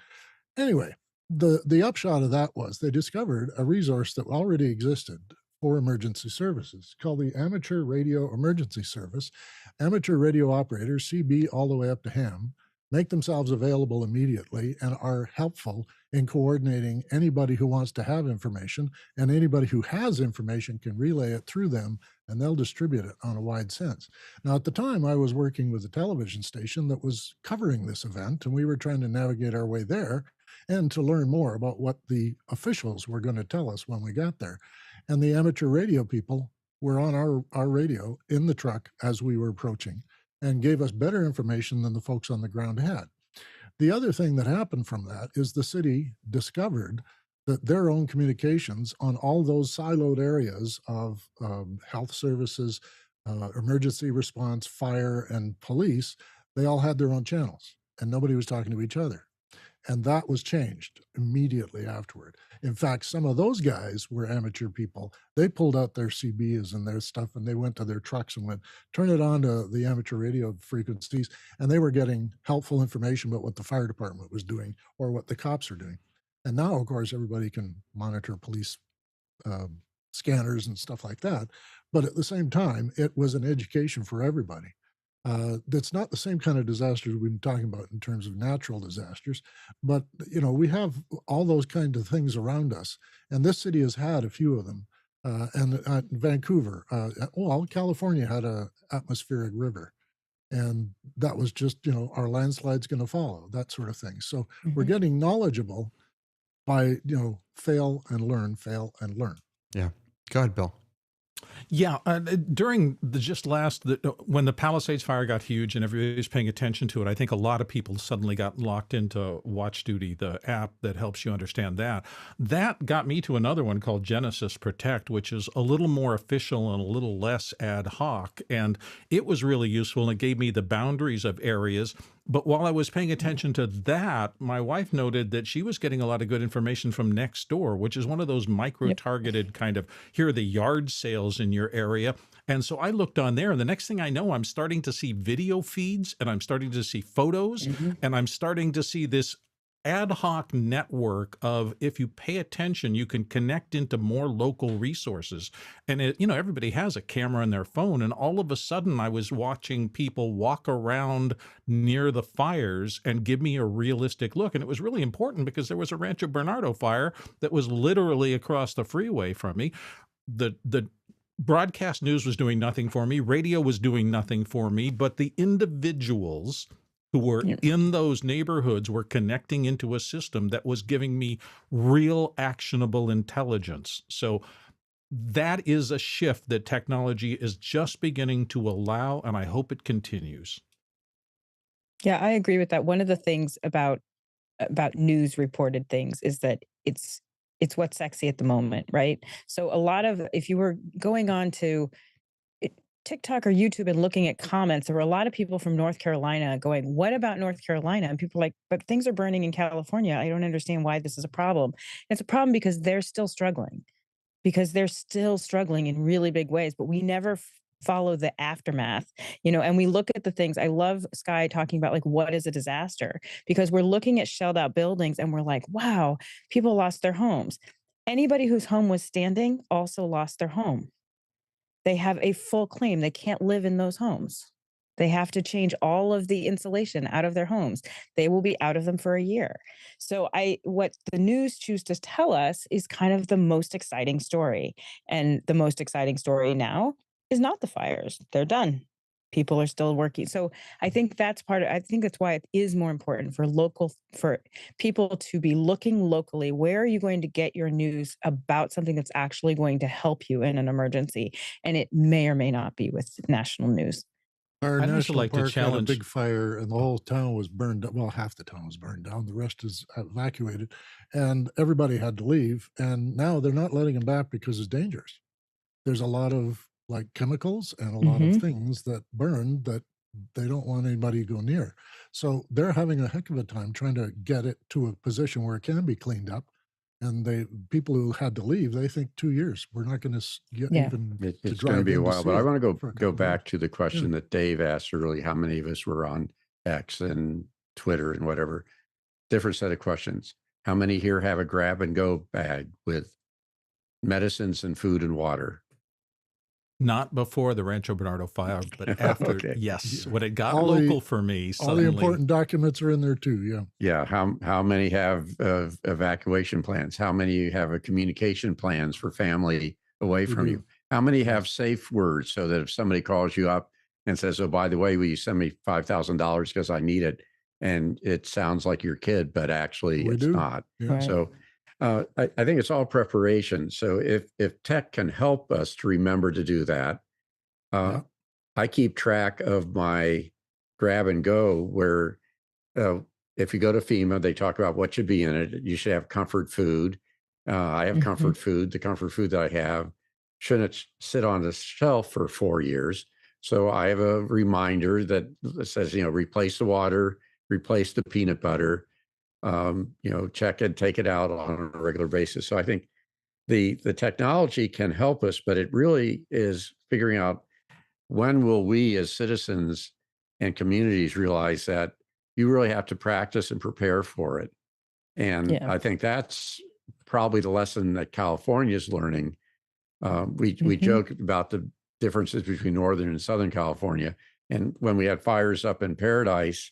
Anyway, the upshot of that was they discovered a resource that already existed for emergency services called the Amateur Radio Emergency Service. Amateur radio operators, CB all the way up to ham, make themselves available immediately and are helpful in coordinating anybody who wants to have information, and anybody who has information can relay it through them, and they'll distribute it on a wide sense. Now, at the time, I was working with a television station that was covering this event, and we were trying to navigate our way there and to learn more about what the officials were going to tell us when we got there. And the amateur radio people were on our radio in the truck as we were approaching and gave us better information than the folks on the ground had. The other thing that happened from that is the city discovered that their own communications on all those siloed areas of health services, emergency response, fire, and police, they all had their own channels, and nobody was talking to each other. And that was changed immediately afterward. In fact, some of those guys were amateur people. They pulled out their CBs and their stuff, and they went to their trucks and went, turn it on to the amateur radio frequencies. And they were getting helpful information about what the fire department was doing or what the cops are doing. And now, of course, everybody can monitor police scanners and stuff like that. But at the same time, it was an education for everybody. That's not the same kind of disasters we've been talking about in terms of natural disasters, but we have all those kinds of things around us, and this city has had a few of them. And Vancouver, California had a atmospheric river, and that was just our landslide's going to follow, that sort of thing. So we're getting knowledgeable by fail and learn. Yeah, go ahead, Bill. Yeah, during when the Palisades fire got huge and everybody was paying attention to it, I think a lot of people suddenly got locked into Watch Duty, the app that helps you understand that. That got me to another one called Genesis Protect, which is a little more official and a little less ad hoc. And it was really useful, and it gave me the boundaries of areas. But while I was paying attention to that, my wife noted that she was getting a lot of good information from Nextdoor, which is one of those micro-targeted kind of, here are the yard sales in your area. And so I looked on there, and the next thing I know, I'm starting to see video feeds, and I'm starting to see photos, and I'm starting to see this ad hoc network of, if you pay attention, you can connect into more local resources. And everybody has a camera on their phone, and all of a sudden I was watching people walk around near the fires and give me a realistic look. And it was really important because there was a Rancho Bernardo fire that was literally across the freeway from me. The broadcast news was doing nothing for me. Radio was doing nothing for me, but the individuals who were in those neighborhoods were connecting into a system that was giving me real actionable intelligence. So that is a shift that technology is just beginning to allow, and I hope it continues. Yeah, I agree with that. One of the things about news reported things is that it's what's sexy at the moment, right? So if you were going on to TikTok or YouTube and looking at comments, there were a lot of people from North Carolina going, what about North Carolina? And people are like, but things are burning in California. I don't understand why this is a problem. It's a problem because they're still struggling in really big ways, but we never follow the aftermath, and we look at the things. I love Sky talking about like, what is a disaster? Because we're looking at shelled out buildings and we're like, wow, people lost their homes. Anybody whose home was standing also lost their home. They have a full claim. They can't live in those homes. They have to change all of the insulation out of their homes. They will be out of them for a year. So what the news choose to tell us is kind of the most exciting story. And the most exciting story now is not the fires. They're done. People are still working. So I think that's I think that's why it is more important for people to be looking locally. Where are you going to get your news about something that's actually going to help you in an emergency? And it may or may not be with national news. Our I'd also national like to park had a challenge. big fire and the whole town was burned up. Well, half the town was burned down. The rest is evacuated and everybody had to leave. And now they're not letting them back because it's dangerous. There's a lot of like chemicals and a lot of Mhm. things that burn that they don't want anybody to go near. So they're having a heck of a time trying to get it to a position where it can be cleaned up. And people who had to leave, they think 2 years. We're not going to get Yeah. even to It's going to drive be a in to while, see but I it want to for a go couple of years. back to the question that Dave asked earlier. How many of us were on X and Twitter and whatever? Different set of questions. How many here have a grab and go bag with medicines and food and water? Not before the Rancho Bernardo fire, but after, Okay. yes. Yeah. When it got All the- local for me, All the suddenly, important documents are in there too. Yeah. Yeah. How many have evacuation plans? How many have a communication plans for family away We from do. you? How many Yeah. have safe words so that if somebody calls you up and says, "Oh, by the way, will you send me $5,000 because I need it?" And it sounds like your kid, but actually We it's do. not. Yeah. Right. So I think it's all preparation. So if tech can help us to remember to do that, Yeah. I keep track of my grab and go where if you go to FEMA, they talk about what should be in it. You should have comfort food. I have Mhm. comfort food. The comfort food that I have shouldn't sit on the shelf for 4 years. So I have a reminder that says, replace the water, replace the peanut butter, check it, take it out on a regular basis. So I think the technology can help us, but it really is figuring out when will we as citizens and communities realize that you really have to practice and prepare for it. And Yeah. I think that's probably the lesson that California is learning. We Mhm. joke about the differences between Northern and Southern California. And when we had fires up in Paradise,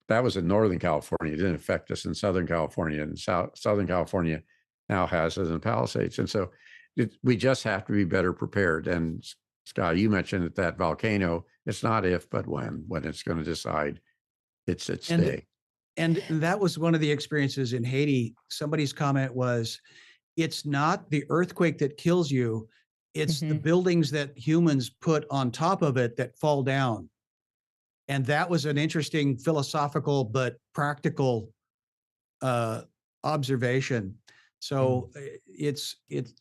that was in Northern California. It didn't affect us in Southern California. And Southern California now has it in Palisades. And so we just have to be better prepared. And Scott, you mentioned that volcano, it's not if, but when it's going to decide it's its day. And that was one of the experiences in Haiti. Somebody's comment was, it's not the earthquake that kills you, it's the Mhm. buildings that humans put on top of it that fall down. And that was an interesting philosophical but practical observation. So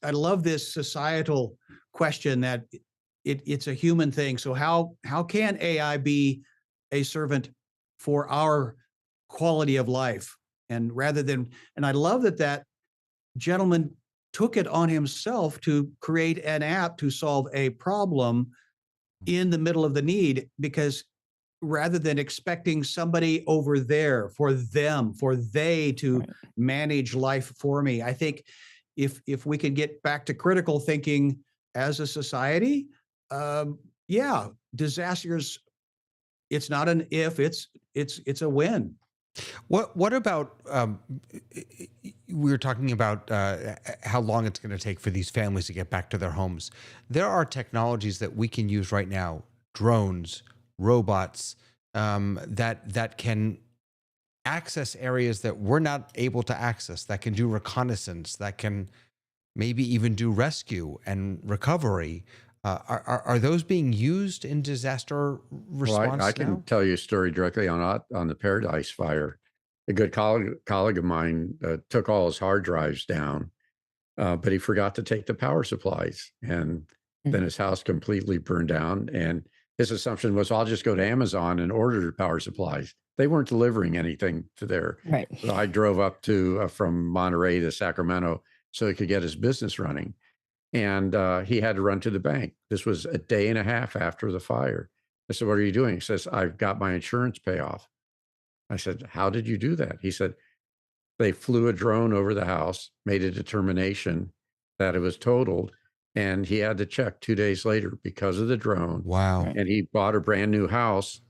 I love this societal question that it's a human thing. So how can AI be a servant for our quality of life? And I love that gentleman took it on himself to create an app to solve a problem in the middle of the need, because rather than expecting somebody over there for they to Right. manage life for me, I think if we can get back to critical thinking as a society, yeah, disasters, it's not an if, it's a when. What about we were talking about how long it's going to take for these families to get back to their homes. There are technologies that we can use right now, drones, robots, that can access areas that we're not able to access, that can do reconnaissance, that can maybe even do rescue and recovery. Are those being used in disaster response I now? can tell you a story directly on the Paradise fire. A good colleague of mine took all his hard drives down, but he forgot to take the power supplies, and then his house completely burned down. And his assumption was, I'll just go to Amazon and order the power supplies. They weren't delivering anything to there. Right. So I drove up to from Monterey to Sacramento so he could get his business running. And he had to run to the bank. This was a day and a half after the fire. I said, "What are you doing?" He says, "I've got my insurance payoff." I said, "How did you do that?" He said, "They flew a drone over the house, made a determination that it was totaled, and he had to check 2 days later because of the drone. Wow. Right. And he bought a brand new house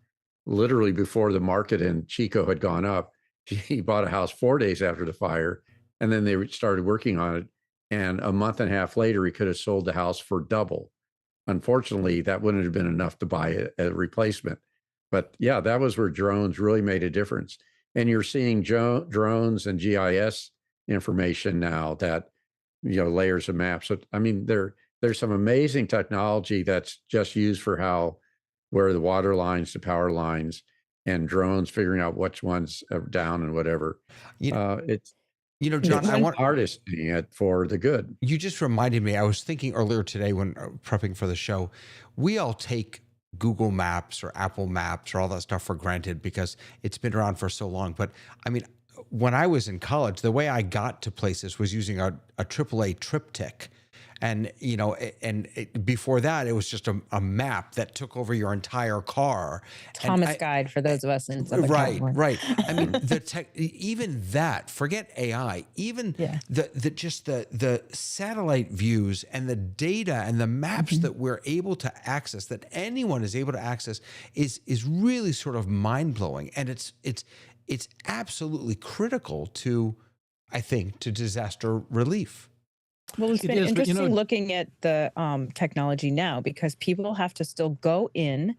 literally before the market in Chico had gone up. He bought a house 4 days after the fire, and then they started working on it. And a month and a half later, he could have sold the house for double. unfortunately, that wouldn't have been enough to buy a replacement. But yeah, that was where drones really made a difference. And you're seeing drones and GIS information now that, layers of maps. So, I mean, there's some amazing technology that's just used for where the water lines, the power lines, and drones figuring out which ones are down and whatever. You know, It's John, I want harnessing it for the good. You just reminded me. I was thinking earlier today when prepping for the show, we all take Google Maps or Apple Maps or all that stuff for granted because it's been around for so long. But I mean, when I was in college, the way I got to places was using a AAA triptych. And, before that, it was just a map that took over your entire car. Thomas Guide for those of us in Southern Right, California. right. I mean, even that, forget AI, even the satellite views and the data and the maps that we're able to access, that anyone is able to access, is really sort of mind blowing. And it's absolutely critical to, I think, to disaster relief. Well, it's been interesting looking at the technology now because people have to still go in.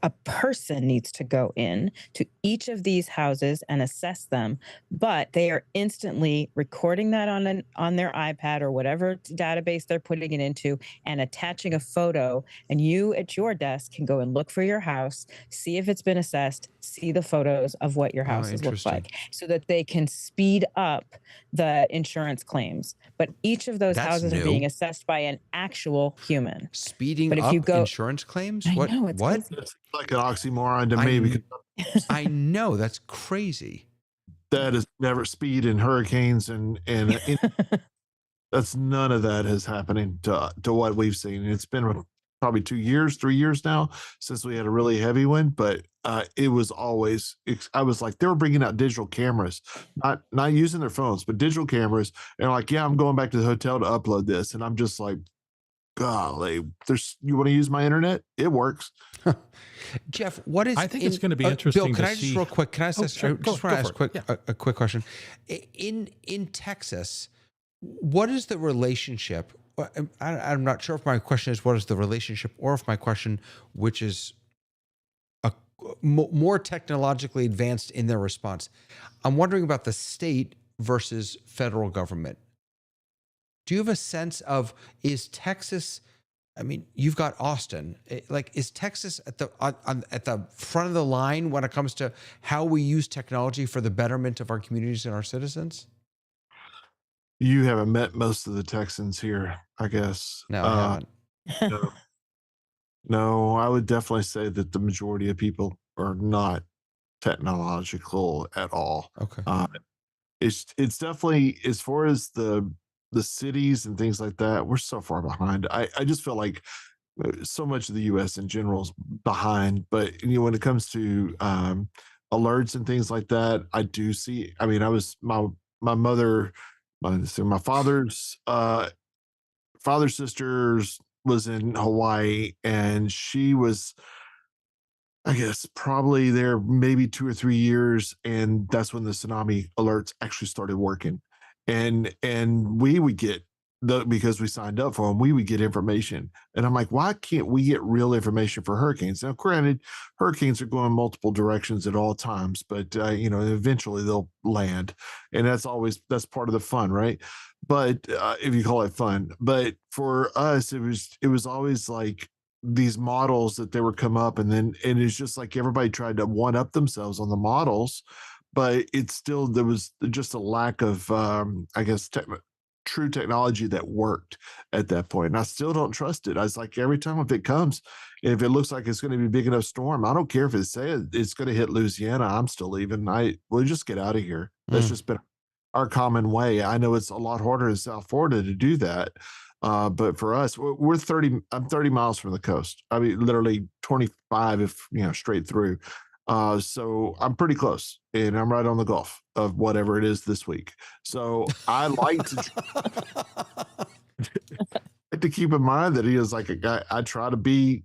A person needs to go in to each of these houses and assess them, but they are instantly recording that on their iPad or whatever database they're putting it into and attaching a photo. And you at your desk can go and look for your house, see if it's been assessed, see the photos of what your house looks like, so that they can speed up the insurance claims. But each of those houses are being assessed by an actual human. Speeding up insurance claims? I know, it's what? crazy. It's like an oxymoron to me because I know, that's crazy. that is never speed in hurricanes and that's none of that is happening to what we've seen. It's been probably 3 years now since we had a really heavy one, but it was always, I was like, they were bringing out digital cameras, not using their phones, but digital cameras. And like, yeah, I'm going back to the hotel to upload this. And I'm just like, golly, you want to use my internet? It works. Jeff, what is? I think it's going to be interesting. Bill, can I see... just real quick? Can I ask? Oh, I sure. just want to ask a quick question. In Texas, what is the relationship? I'm not sure if my question is what is the relationship, or if my question, which is more technologically advanced in their response. I'm wondering about the state versus federal government. Do you have a sense of, is Texas, I mean, you've got Austin, is Texas at the front of the line when it comes to how we use technology for the betterment of our communities and our citizens? You haven't met most of the Texans here, I guess. No, I haven't. No, I would definitely say that the majority of people are not technological at all. Okay. It's definitely, as far as the cities and things like that, we're so far behind. I just feel like so much of the U.S. in general is behind. But when it comes to alerts and things like that, I do see. I mean, my father's sisters was in Hawaii, and she was, I guess, probably there maybe 2 or 3 years, and that's when the tsunami alerts actually started working. And we would get because we signed up for them, we would get information. And I'm like, why can't we get real information for hurricanes? Now, granted, hurricanes are going multiple directions at all times, but eventually they'll land, and that's part of the fun, right? But if you call it fun, but for us, it was always like these models that they would come up, and it's just like everybody tried to one up themselves on the models, but there was just a lack of, I guess, true technology that worked at that point. And I still don't trust it. I was like, every time if it comes, if it looks like it's going to be a big enough storm, I don't care if it says it's going to hit Louisiana, I'm still leaving. We'll just get out of here. That's just been our common way. I know it's a lot harder in South Florida to do that. But for us, I'm 30 miles from the coast. I mean, literally 25 if, straight through. So I'm pretty close, and I'm right on the Gulf of whatever it is this week. So I like to keep in mind that he is like a guy. I try to be,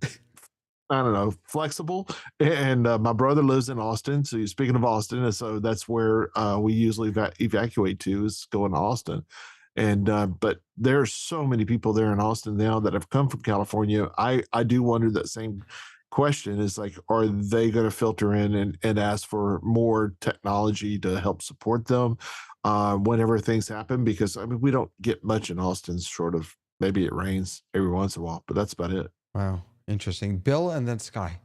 I don't know, flexible. And my brother lives in Austin. So speaking of Austin, and so that's where we usually evacuate to, is going to Austin. And but there's so many people there in Austin now that have come from California. I do wonder that same question is like, are they going to filter in and ask for more technology to help support them whenever things happen? Because I mean, we don't get much in Austin, short of maybe it rains every once in a while, but that's about it. Wow, interesting. Bill, and then Sky.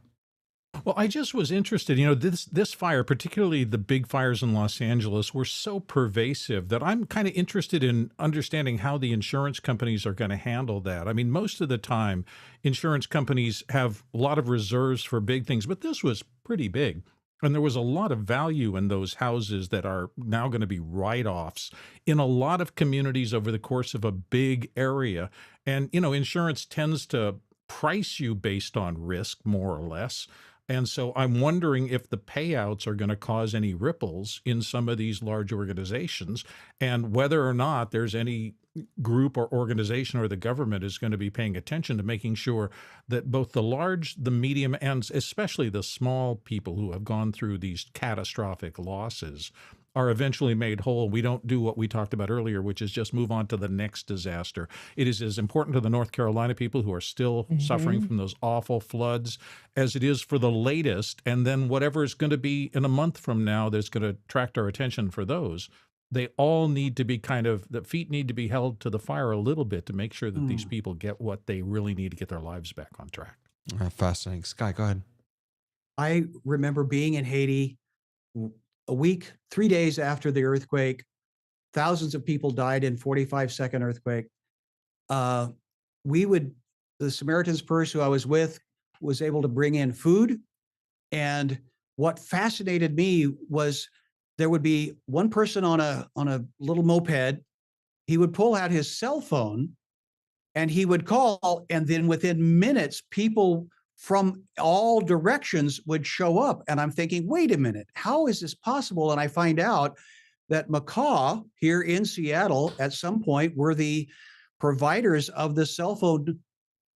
Well, I just was interested, you know, this fire, particularly the big fires in Los Angeles, were so pervasive that I'm kind of interested in understanding how the insurance companies are going to handle that. I mean, most of the time, insurance companies have a lot of reserves for big things, but this was pretty big. And there was a lot of value in those houses that are now going to be write-offs in a lot of communities over the course of a big area. And, you know, insurance tends to price you based on risk, more or less. And so I'm wondering if the payouts are going to cause any ripples in some of these large organizations, and whether or not there's any group or organization or the government is going to be paying attention to making sure that both the large, the medium, and especially the small people who have gone through these catastrophic losses are eventually made whole. We don't do what we talked about earlier, which is just move on to the next disaster. It is as important to the North Carolina people who are still suffering from those awful floods as it is for the latest. And then whatever is going to be in a month from now that's going to attract our attention for those. They all need to be the feet need to be held to the fire a little bit to make sure that these people get what they really need to get their lives back on track. Fascinating. Sky, go ahead. I remember being in Haiti a week, 3 days after the earthquake. Thousands of people died in 45-second earthquake. The Samaritan's Purse who I was with was able to bring in food. And what fascinated me was there would be one person on a little moped. He would pull out his cell phone and he would call, and then within minutes, people from all directions would show up. And I'm thinking, wait a minute, how is this possible? And I find out that Macaw here in Seattle at some point were the providers of the cell phone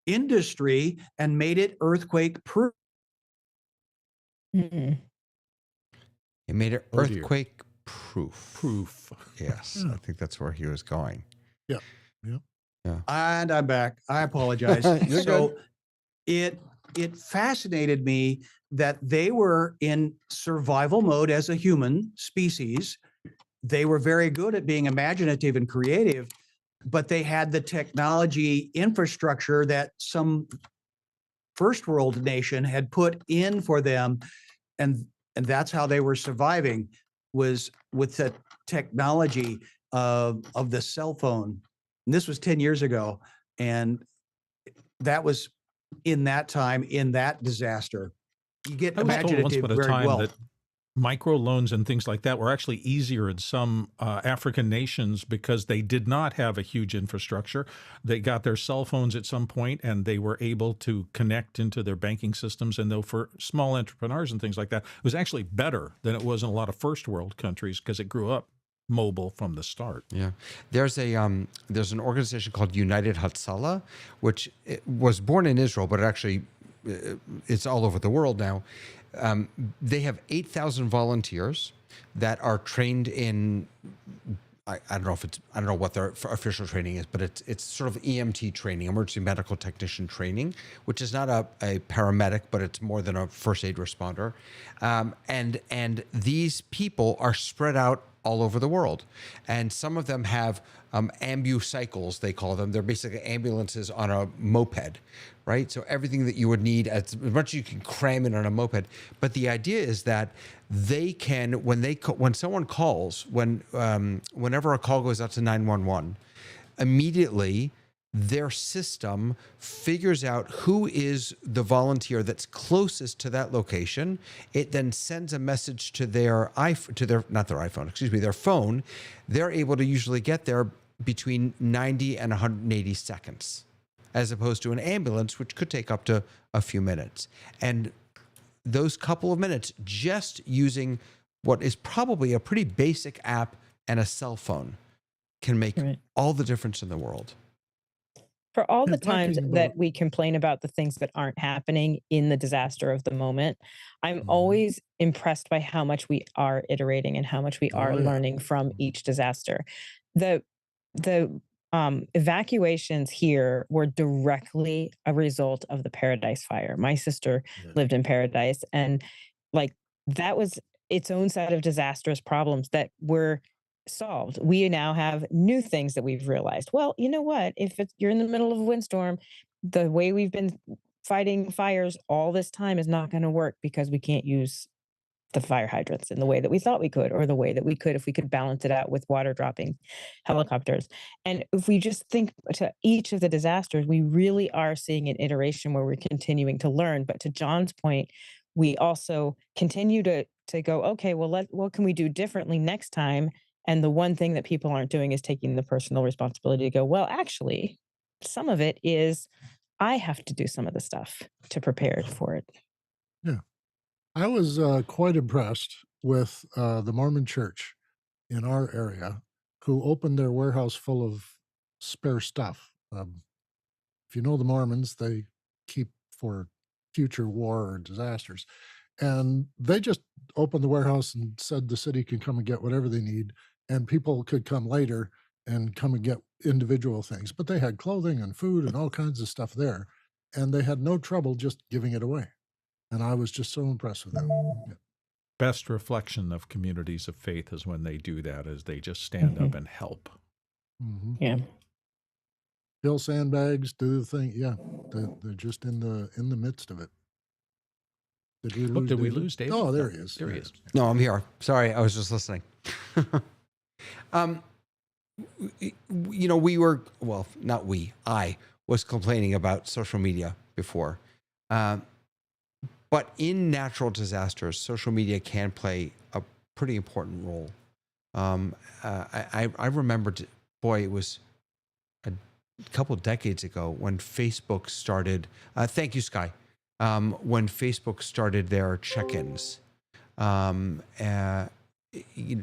industry and made it earthquake proof. It made it earthquake proof. Yes, I think that's where he was going. Yeah. And I'm back. I apologize. So it fascinated me that they were in survival mode as a human species. They were very good at being imaginative and creative, but they had the technology infrastructure that some first world nation had put in for them. And that's how they were surviving, was with the technology of the cell phone. And this was 10 years ago. And that was in that time, in that disaster. You get imaginative very well. That microloans and things like that were actually easier in some African nations because they did not have a huge infrastructure. They got their cell phones at some point and they were able to connect into their banking systems. And though for small entrepreneurs and things like that, it was actually better than it was in a lot of first world countries because it grew up mobile from the start. Yeah, there's an organization called United Hatzalah, which was born in Israel, but it actually it's all over the world now. They have 8,000 volunteers that are trained in. I don't know what their official training is, but it's sort of EMT training, emergency medical technician training, which is not a paramedic, but it's more than a first aid responder. And these people are spread out all over the world, and some of them have ambucycles, they call them. They're basically ambulances on a moped, right? So everything that you would need, as much as you can cram in on a moped. But the idea is that they can, when someone calls, whenever a call goes out to 911, immediately their system figures out who is the volunteer that's closest to that location. It then sends a message to their phone. They're able to usually get there between 90 and 180 seconds, as opposed to an ambulance, which could take up to a few minutes. And those couple of minutes, just using what is probably a pretty basic app and a cell phone, can make all the difference in the world. For all the times that we complain about the things that aren't happening in the disaster of the moment, I'm always impressed by how much we are iterating and how much we are learning from each disaster. The the evacuations here were directly a result of the Paradise Fire. My sister lived in Paradise, and like that was its own set of disastrous problems that were solved. We now have new things that we've realized. Well, you know what? If you're in the middle of a windstorm, the way we've been fighting fires all this time is not going to work because we can't use the fire hydrants in the way that we thought we could, or the way that we could if we could balance it out with water dropping helicopters. And if we just think to each of the disasters, we really are seeing an iteration where we're continuing to learn. But to John's point, we also continue to go, okay, well, what can we do differently next time? And the one thing that people aren't doing is taking the personal responsibility to go, well, actually, some of it is I have to do some of the stuff to prepare for it. Yeah. I was quite impressed with the Mormon church in our area who opened their warehouse full of spare stuff. If you know the Mormons, they keep for future war or disasters. And they just opened the warehouse and said the city can come and get whatever they need, and people could come later and come and get individual things. But they had clothing and food and all kinds of stuff there, and they had no trouble just giving it away. And I was just so impressed with them. Yeah. Best reflection of communities of faith is when they do that, is they just stand up and help. Yeah. Fill sandbags, do the thing. Yeah, they're just in the midst of it. Did we lose? Did we lose David? Oh, there he is. There he is. No, I'm here. Sorry, I was just listening. I was complaining about social media before. But in natural disasters, social media can play a pretty important role. I remember, it was a couple of decades ago when Facebook started. Thank you, Sky. When Facebook started their check-ins,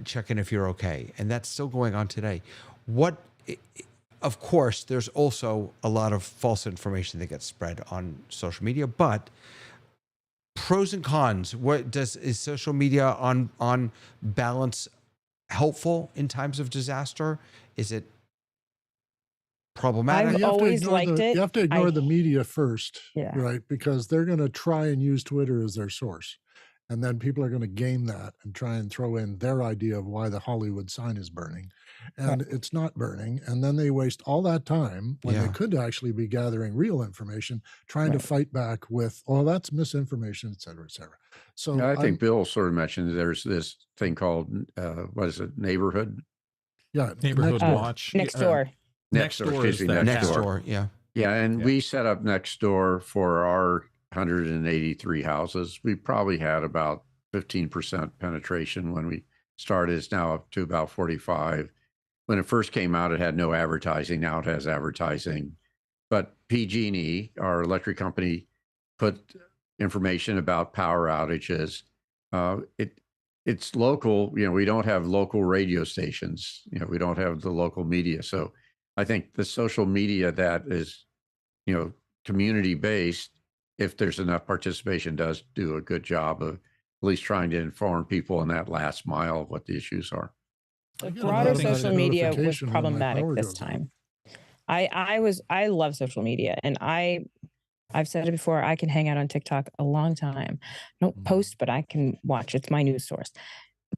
check in if you're okay, and that's still going on today. Of course, there's also a lot of false information that gets spread on social media, but pros and cons. Is social media on balance helpful in times of disaster? Is it problematic? I've always liked it. You have to ignore the media first, Yeah. right? Because they're going to try and use Twitter as their source. And then people are going to game that and try and throw in their idea of why the Hollywood sign is burning. And it's not burning. And then they waste all that time when they could actually be gathering real information, trying to fight back with, oh, that's misinformation, et cetera, et cetera. So I think Bill sort of mentioned there's this thing called, what is it, neighborhood? Yeah. Neighborhood watch. Next door. Nextdoor is that. Nextdoor, yeah. Yeah, and we set up Nextdoor for our 183 houses. We probably had about 15% penetration when we started. It's now up to about 45. When it first came out, it had no advertising. Now it has advertising. But PG&E, our electric company, put information about power outages. It's local. We don't have local radio stations. We don't have the local media. So I think the social media that is, community-based, if there's enough participation, does do a good job of at least trying to inform people in that last mile of what the issues are. The broader social media was problematic this time. I love social media, and I've said it before, I can hang out on TikTok a long time. I don't post, but I can watch. It's my news source.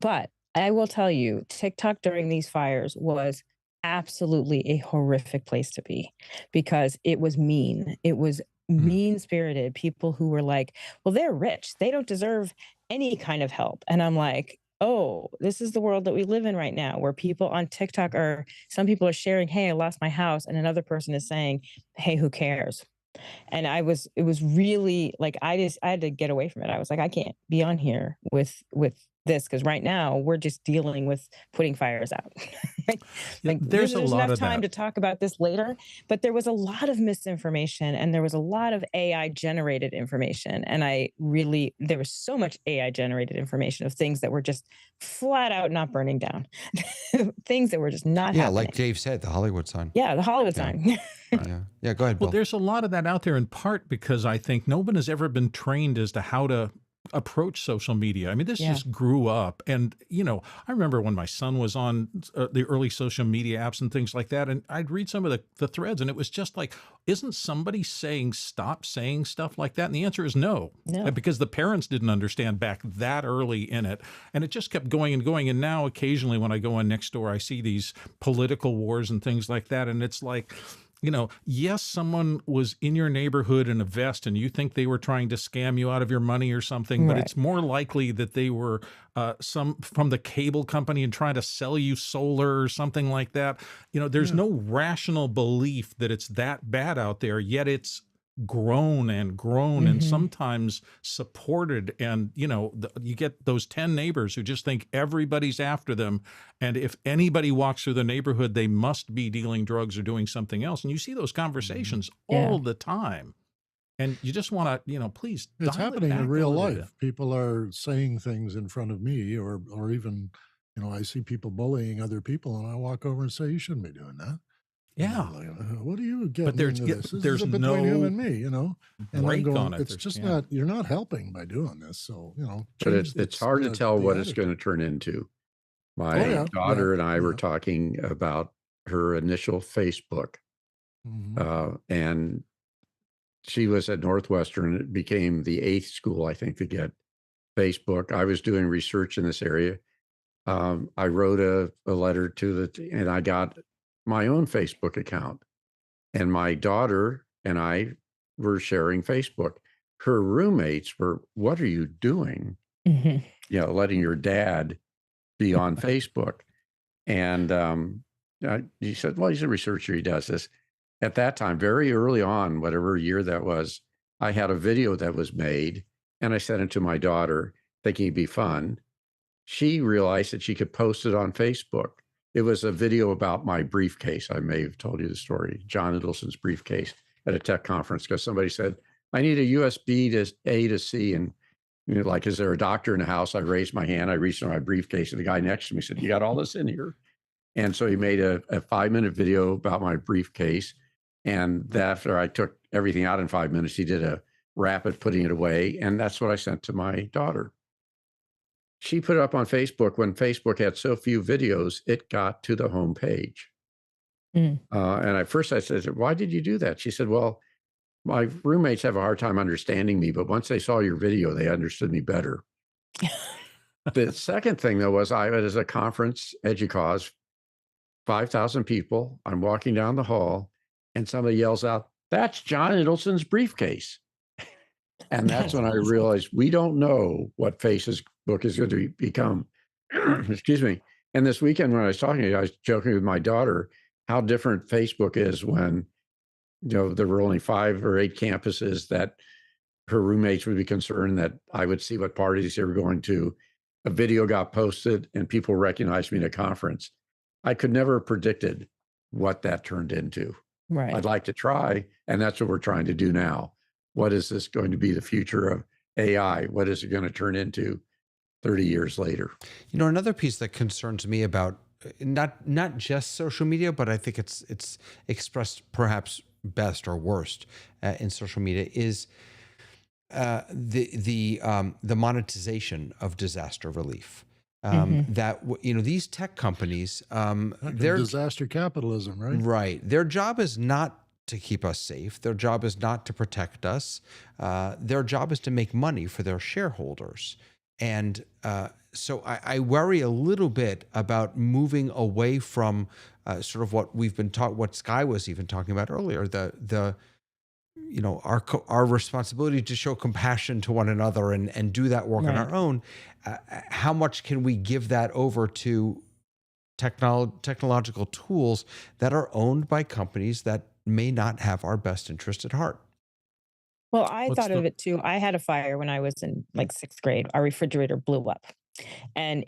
But I will tell you, TikTok during these fires was absolutely a horrific place to be, because it was mean. It was mean-spirited people who were like, well, they're rich. They don't deserve any kind of help. And I'm like, oh, this is the world that we live in right now, where people on TikTok some people are sharing, hey, I lost my house. And another person is saying, hey, who cares? And it was really like, I had to get away from it. I was like, I can't be on here with this, because right now we're just dealing with putting fires out. There's enough time to talk about this later, but there was a lot of misinformation, and there was a lot of AI generated information. And there was so much AI generated information of things that were just flat out not burning down, things that were just not happening. Like Dave said, the Hollywood sign. Yeah, the Hollywood sign. Yeah, go ahead, Bill. Well, there's a lot of that out there, in part because I think no one has ever been trained as to how to approach social media. I mean, this Yeah. just grew up. And, I remember when my son was on the early social media apps and things like that, and I'd read some of the threads, and it was just like, isn't somebody saying stop saying stuff like that? And the answer is no. No. Because the parents didn't understand back that early in it. And it just kept going and going. And now occasionally when I go on Nextdoor, I see these political wars and things like that. And it's like, yes, someone was in your neighborhood in a vest and you think they were trying to scam you out of your money or something, but Right. it's more likely that they were some from the cable company and trying to sell you solar or something like that. There's no rational belief that it's that bad out there, yet it's grown and grown and sometimes supported. And, you get those 10 neighbors who just think everybody's after them. And if anybody walks through the neighborhood, they must be dealing drugs or doing something else. And you see those conversations Yeah. all the time. And you just want to, please It's dial it happening back in a real little life. bit. People are saying things in front of me, or even, I see people bullying other people, and I walk over and say, "You shouldn't be doing that." And Yeah. they're like, "What are you getting But there's into this? This there's is between him no and me," And I'm break going, on it. it's There's, just yeah. not. You're not helping by doing this. So But change it's hard to tell the what it's going to attitude. turn into. Oh My yeah, yeah, daughter and I were yeah. talking about her initial Facebook, and she was at Northwestern. It became the 8th school, I think, to get Facebook. I was doing research in this area. I wrote a letter to and I got my own Facebook account. And my daughter and I were sharing Facebook. Her roommates were, "What are you doing? Letting your dad be on Facebook." And he said, "Well, he's a researcher. He does this." At that time, very early on, whatever year that was, I had a video that was made and I sent it to my daughter thinking it'd be fun. She realized that she could post it on Facebook. It was a video about my briefcase. I may have told you the story, John Middleton's briefcase at a tech conference, because somebody said, "I need a USB to A to C." And, like, "Is there a doctor in the house?" I raised my hand. I reached in my briefcase, and the guy next to me said, "You got all this in here?" And so he made a 5-minute video about my briefcase. And after I took everything out in 5 minutes, he did a rapid putting it away. And that's what I sent to my daughter. She put it up on Facebook. When Facebook had so few videos, it got to the homepage. And at first I said, "Why did you do that?" She said, "Well, my roommates have a hard time understanding me, but once they saw your video, they understood me better." The second thing, though, was I was at a conference, EDUCAUSE, 5,000 people. I'm walking down the hall, and somebody yells out, "That's John Middleton's briefcase." And that's when I realized we don't know what Facebook is going to become. Excuse me. And this weekend when I was talking to you, I was joking with my daughter how different Facebook is when, there were only 5 or 8 campuses, that her roommates would be concerned that I would see what parties they were going to. A video got posted and people recognized me at a conference. I could never have predicted what that turned into. Right. I'd like to try, and that's what we're trying to do now. What is this going to be the future of AI? What is it going to turn into 30 years later? Another piece that concerns me about not just social media, but I think it's expressed perhaps best or worst in social media is the monetization of disaster relief. That these tech companies, Their disaster capitalism, right? Right. Their job is not to keep us safe. Their job is not to protect us. Their job is to make money for their shareholders. And so I worry a little bit about moving away from sort of what we've been taught, what Sky was even talking about earlier, our responsibility to show compassion to one another and do that work on our own. How much can we give that over to technological tools that are owned by companies that may not have our best interest at heart? Well, I thought of it too. I had a fire when I was in like 6th grade. Our refrigerator blew up, and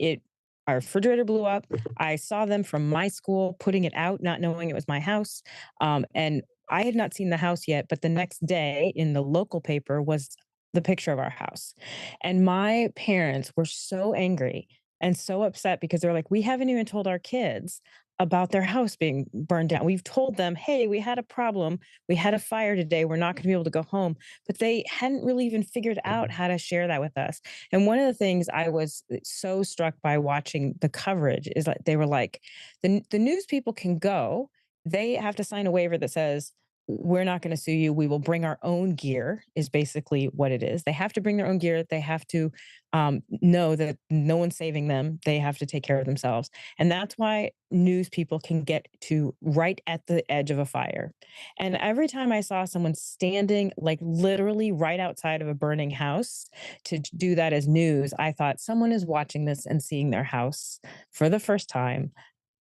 our refrigerator blew up. I saw them from my school putting it out, not knowing it was my house. And I had not seen the house yet, but the next day in the local paper was the picture of our house. And my parents were so angry and so upset because they're like, "We haven't even told our kids about their house being burned down. We've told them, hey, we had a problem. We had a fire today. We're not going to be able to go home. But they hadn't really even figured out how to share that with us. And one of the things I was so struck by watching the coverage is like they were like, the news people can go. They have to sign a waiver that says, we're not going to sue you. We will bring our own gear, is basically what it is. They have to bring their own gear. They have to know that no one's saving them. They have to take care of themselves. And that's why news people can get to right at the edge of a fire. And every time I saw someone standing like literally right outside of a burning house to do that as news, I thought someone is watching this and seeing their house for the first time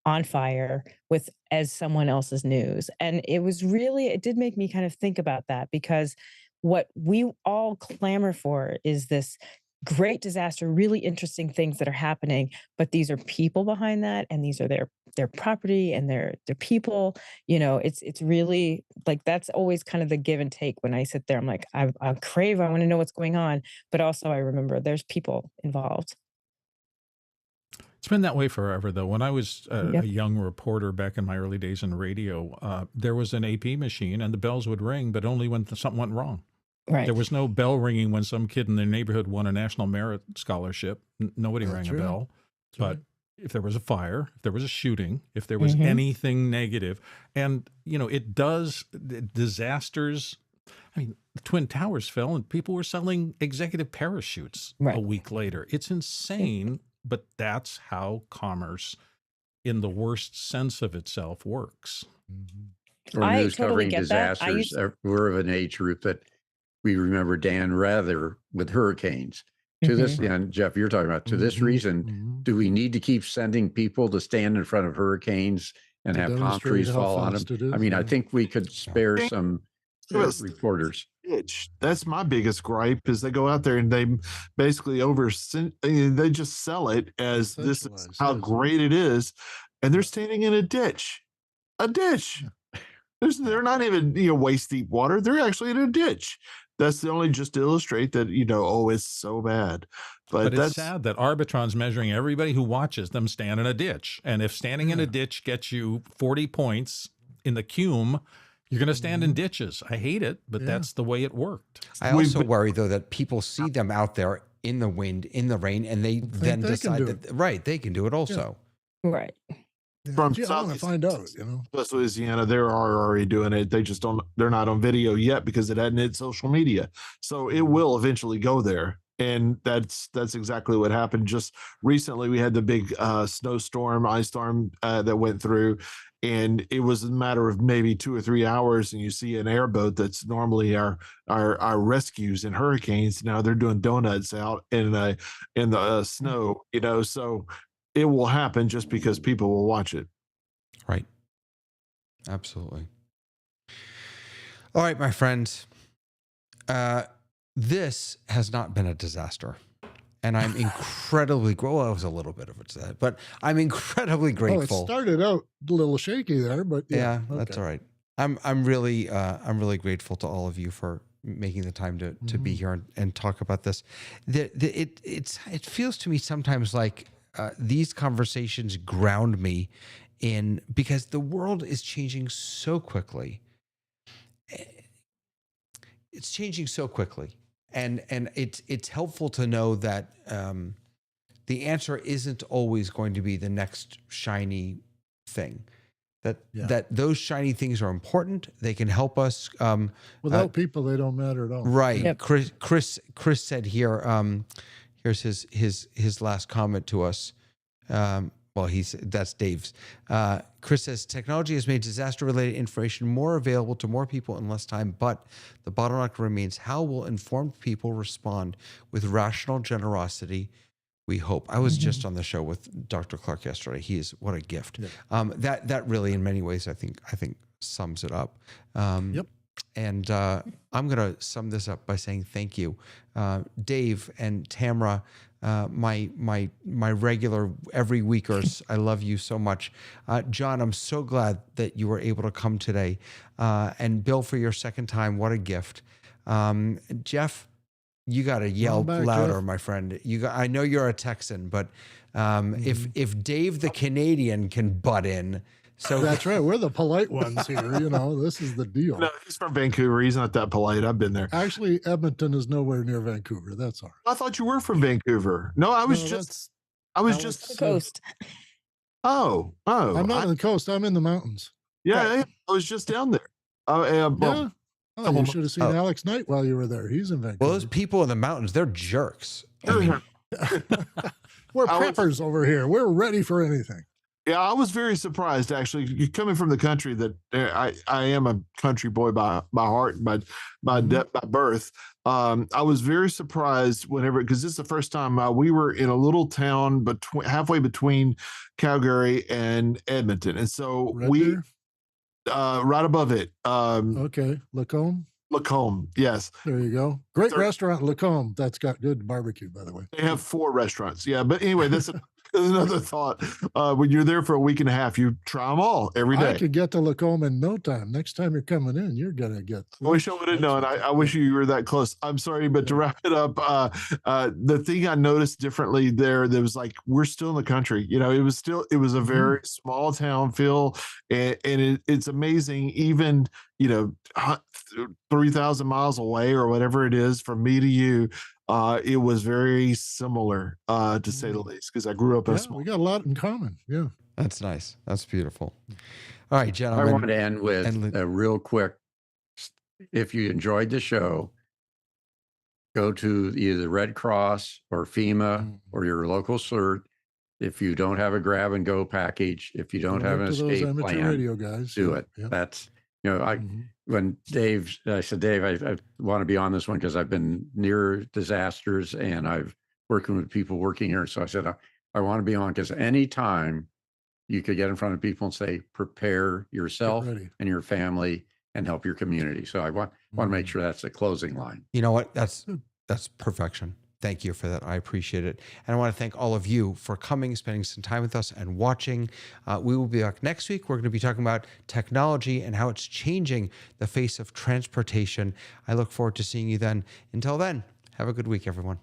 on fire with as someone else's news. And it did make me kind of think about that, because what we all clamor for is this great disaster, really interesting things that are happening, but these are people behind that, and these are their property and their people. It's really like, that's always kind of the give and take when I sit there. I'm like, I crave, I want to know what's going on, but also I remember there's people involved. It's been that way forever, though. When I was Yep. a young reporter back in my early days in radio, there was an AP machine, and the bells would ring, but only when something went wrong. Right. There was no bell ringing when some kid in their neighborhood won a national merit scholarship. Nobody rang That's a right. bell. That's But right. if there was a fire, if there was a shooting, if there was Mhm. anything negative, and it does disasters. I mean, the Twin Towers fell, and people were selling executive parachutes a Right. week later. It's insane, but that's how commerce, in the worst sense of itself, works. Mhm. Or I news totally covering get that. disasters. We're of an age group that we remember Dan Rather with hurricanes. To this, Mhm. and Jeff, you're talking about, to this Mhm. reason, Mhm. do we need to keep sending people to stand in front of hurricanes and To have palm demonstrate trees how fall on them? fast it I is. mean, I Yeah. think we could spare Yeah. some Yes. reporters. Ditch. That's my biggest gripe is they go out there and they basically they just sell it as this is Sensationalized, how yes. great it is, and they're Yeah. standing in a ditch. A ditch. Yeah. They're not even waist deep water. They're actually in a ditch. That's the only just to illustrate that oh, it's so bad. But it's That's sad that Arbitron's measuring everybody who watches them stand in a ditch. And if standing in a Yeah. ditch gets you 40 points in the cume, you're going to stand in Mhm. ditches. I hate it, but Yeah. that's the way it worked. I also worry, though, that people see them out there in the wind, in the rain, and they Think then they can decide do that, right, they can do it also. Right. Yeah. from Gee, I want to Southeast find out. West Louisiana. They're already doing it. They just don't. They're not on video yet because it hadn't hit social media. So it will eventually go there, and that's exactly what happened. Just recently, we had the big snowstorm, ice storm that went through, and it was a matter of maybe 2 or 3 hours, and you see an airboat that's normally our rescues in hurricanes. Now they're doing donuts out in the snow. So it will happen just because people will watch it. Right. Absolutely. All right, my friends. This has not been a disaster. And I'm incredibly well, it was a little bit of a disaster, but I'm incredibly Well, it grateful. started out a little shaky there, but Yeah, yeah, that's okay. all right. I'm really grateful to all of you for making the time to be Mhm. here and talk about this. It feels to me sometimes like these conversations ground me in, because the world is changing so quickly. It's changing so quickly, and it's helpful to know that the answer isn't always going to be the next shiny thing. Yeah. That those shiny things are important. They can help us. Without people, they don't matter at all. Right. Yep. Chris said here. Here's his last comment to us. Well, that's Dave's. Chris says technology has made disaster-related information more available to more people in less time, but the bottleneck remains: how will informed people respond with rational generosity? We hope. I was just on the show with Dr. Clark yesterday. What a gift. Yeah. That really, in many ways, I think sums it up. Yep. And I'm going to sum this up by saying thank you, Dave and Tamra, my regular every weekers. I love you so much, John. I'm so glad that you were able to come today, and Bill, for your second time. What a gift, Jeff. You got to yell back, louder, Jeff. my friend. I know you're a Texan, but if Dave the Canadian can butt in, so That's right. We're the polite ones here. You know, this is the deal. No, he's from Vancouver. He's not that polite. I've been there. Actually, Edmonton is nowhere near Vancouver. That's all right. I thought you were from Vancouver. No, I was just. The coast. Oh. I'm not on the coast. I'm in the mountains. Yeah, I was just down there. Well, Yeah. Oh, you should have seen Alex Knight while you were there. He's in Vancouver. well, those people in the mountains, they're jerks. I mean, We're preppers over here. We're ready for anything. Yeah, I was very surprised actually. You coming from the country that I am a country boy by heart and by birth. I was very surprised whenever, because this is the first time we were in a little town halfway between Calgary and Edmonton, and so right above it. Okay, Lacombe. Lacombe, yes. There you go. Great restaurant, Lacombe. That's got good barbecue, by the way. They have 4 restaurants. Yeah, but anyway, that's another thought. When you're there for a week and a half, you try them all every day. I could get to Lacombe in no time. Next time you're coming in, you're gonna get. I wish I would have known. I wish you were that close. I'm sorry, but to wrap it up, the thing I noticed differently there was like, we're still in the country. You know, it was a very small town feel, and it's amazing. Even 3,000 miles away or whatever it is from me to you, it was very similar, to say the least, because I grew up in a small. We got a lot in common. Yeah, that's nice. That's beautiful. All right, gentlemen. I want to end with a real quick. If you enjoyed the show, go to either the Red Cross or FEMA or your local CERT. If you don't have a grab and go package, if you don't have an escape plan, radio guys. do it. Yeah. That's when I said, Dave, I want to be on this one because I've been near disasters and I've working with people working here. So I said, I want to be on because anytime you could get in front of people and say, prepare yourself and your family and help your community. So I want to make sure that's the closing line. You know what? That's perfection. Thank you for that. I appreciate it. And I want to thank all of you for coming, spending some time with us and watching. We will be back next week. We're going to be talking about technology and how it's changing the face of transportation. I look forward to seeing you then. Until then, have a good week, everyone.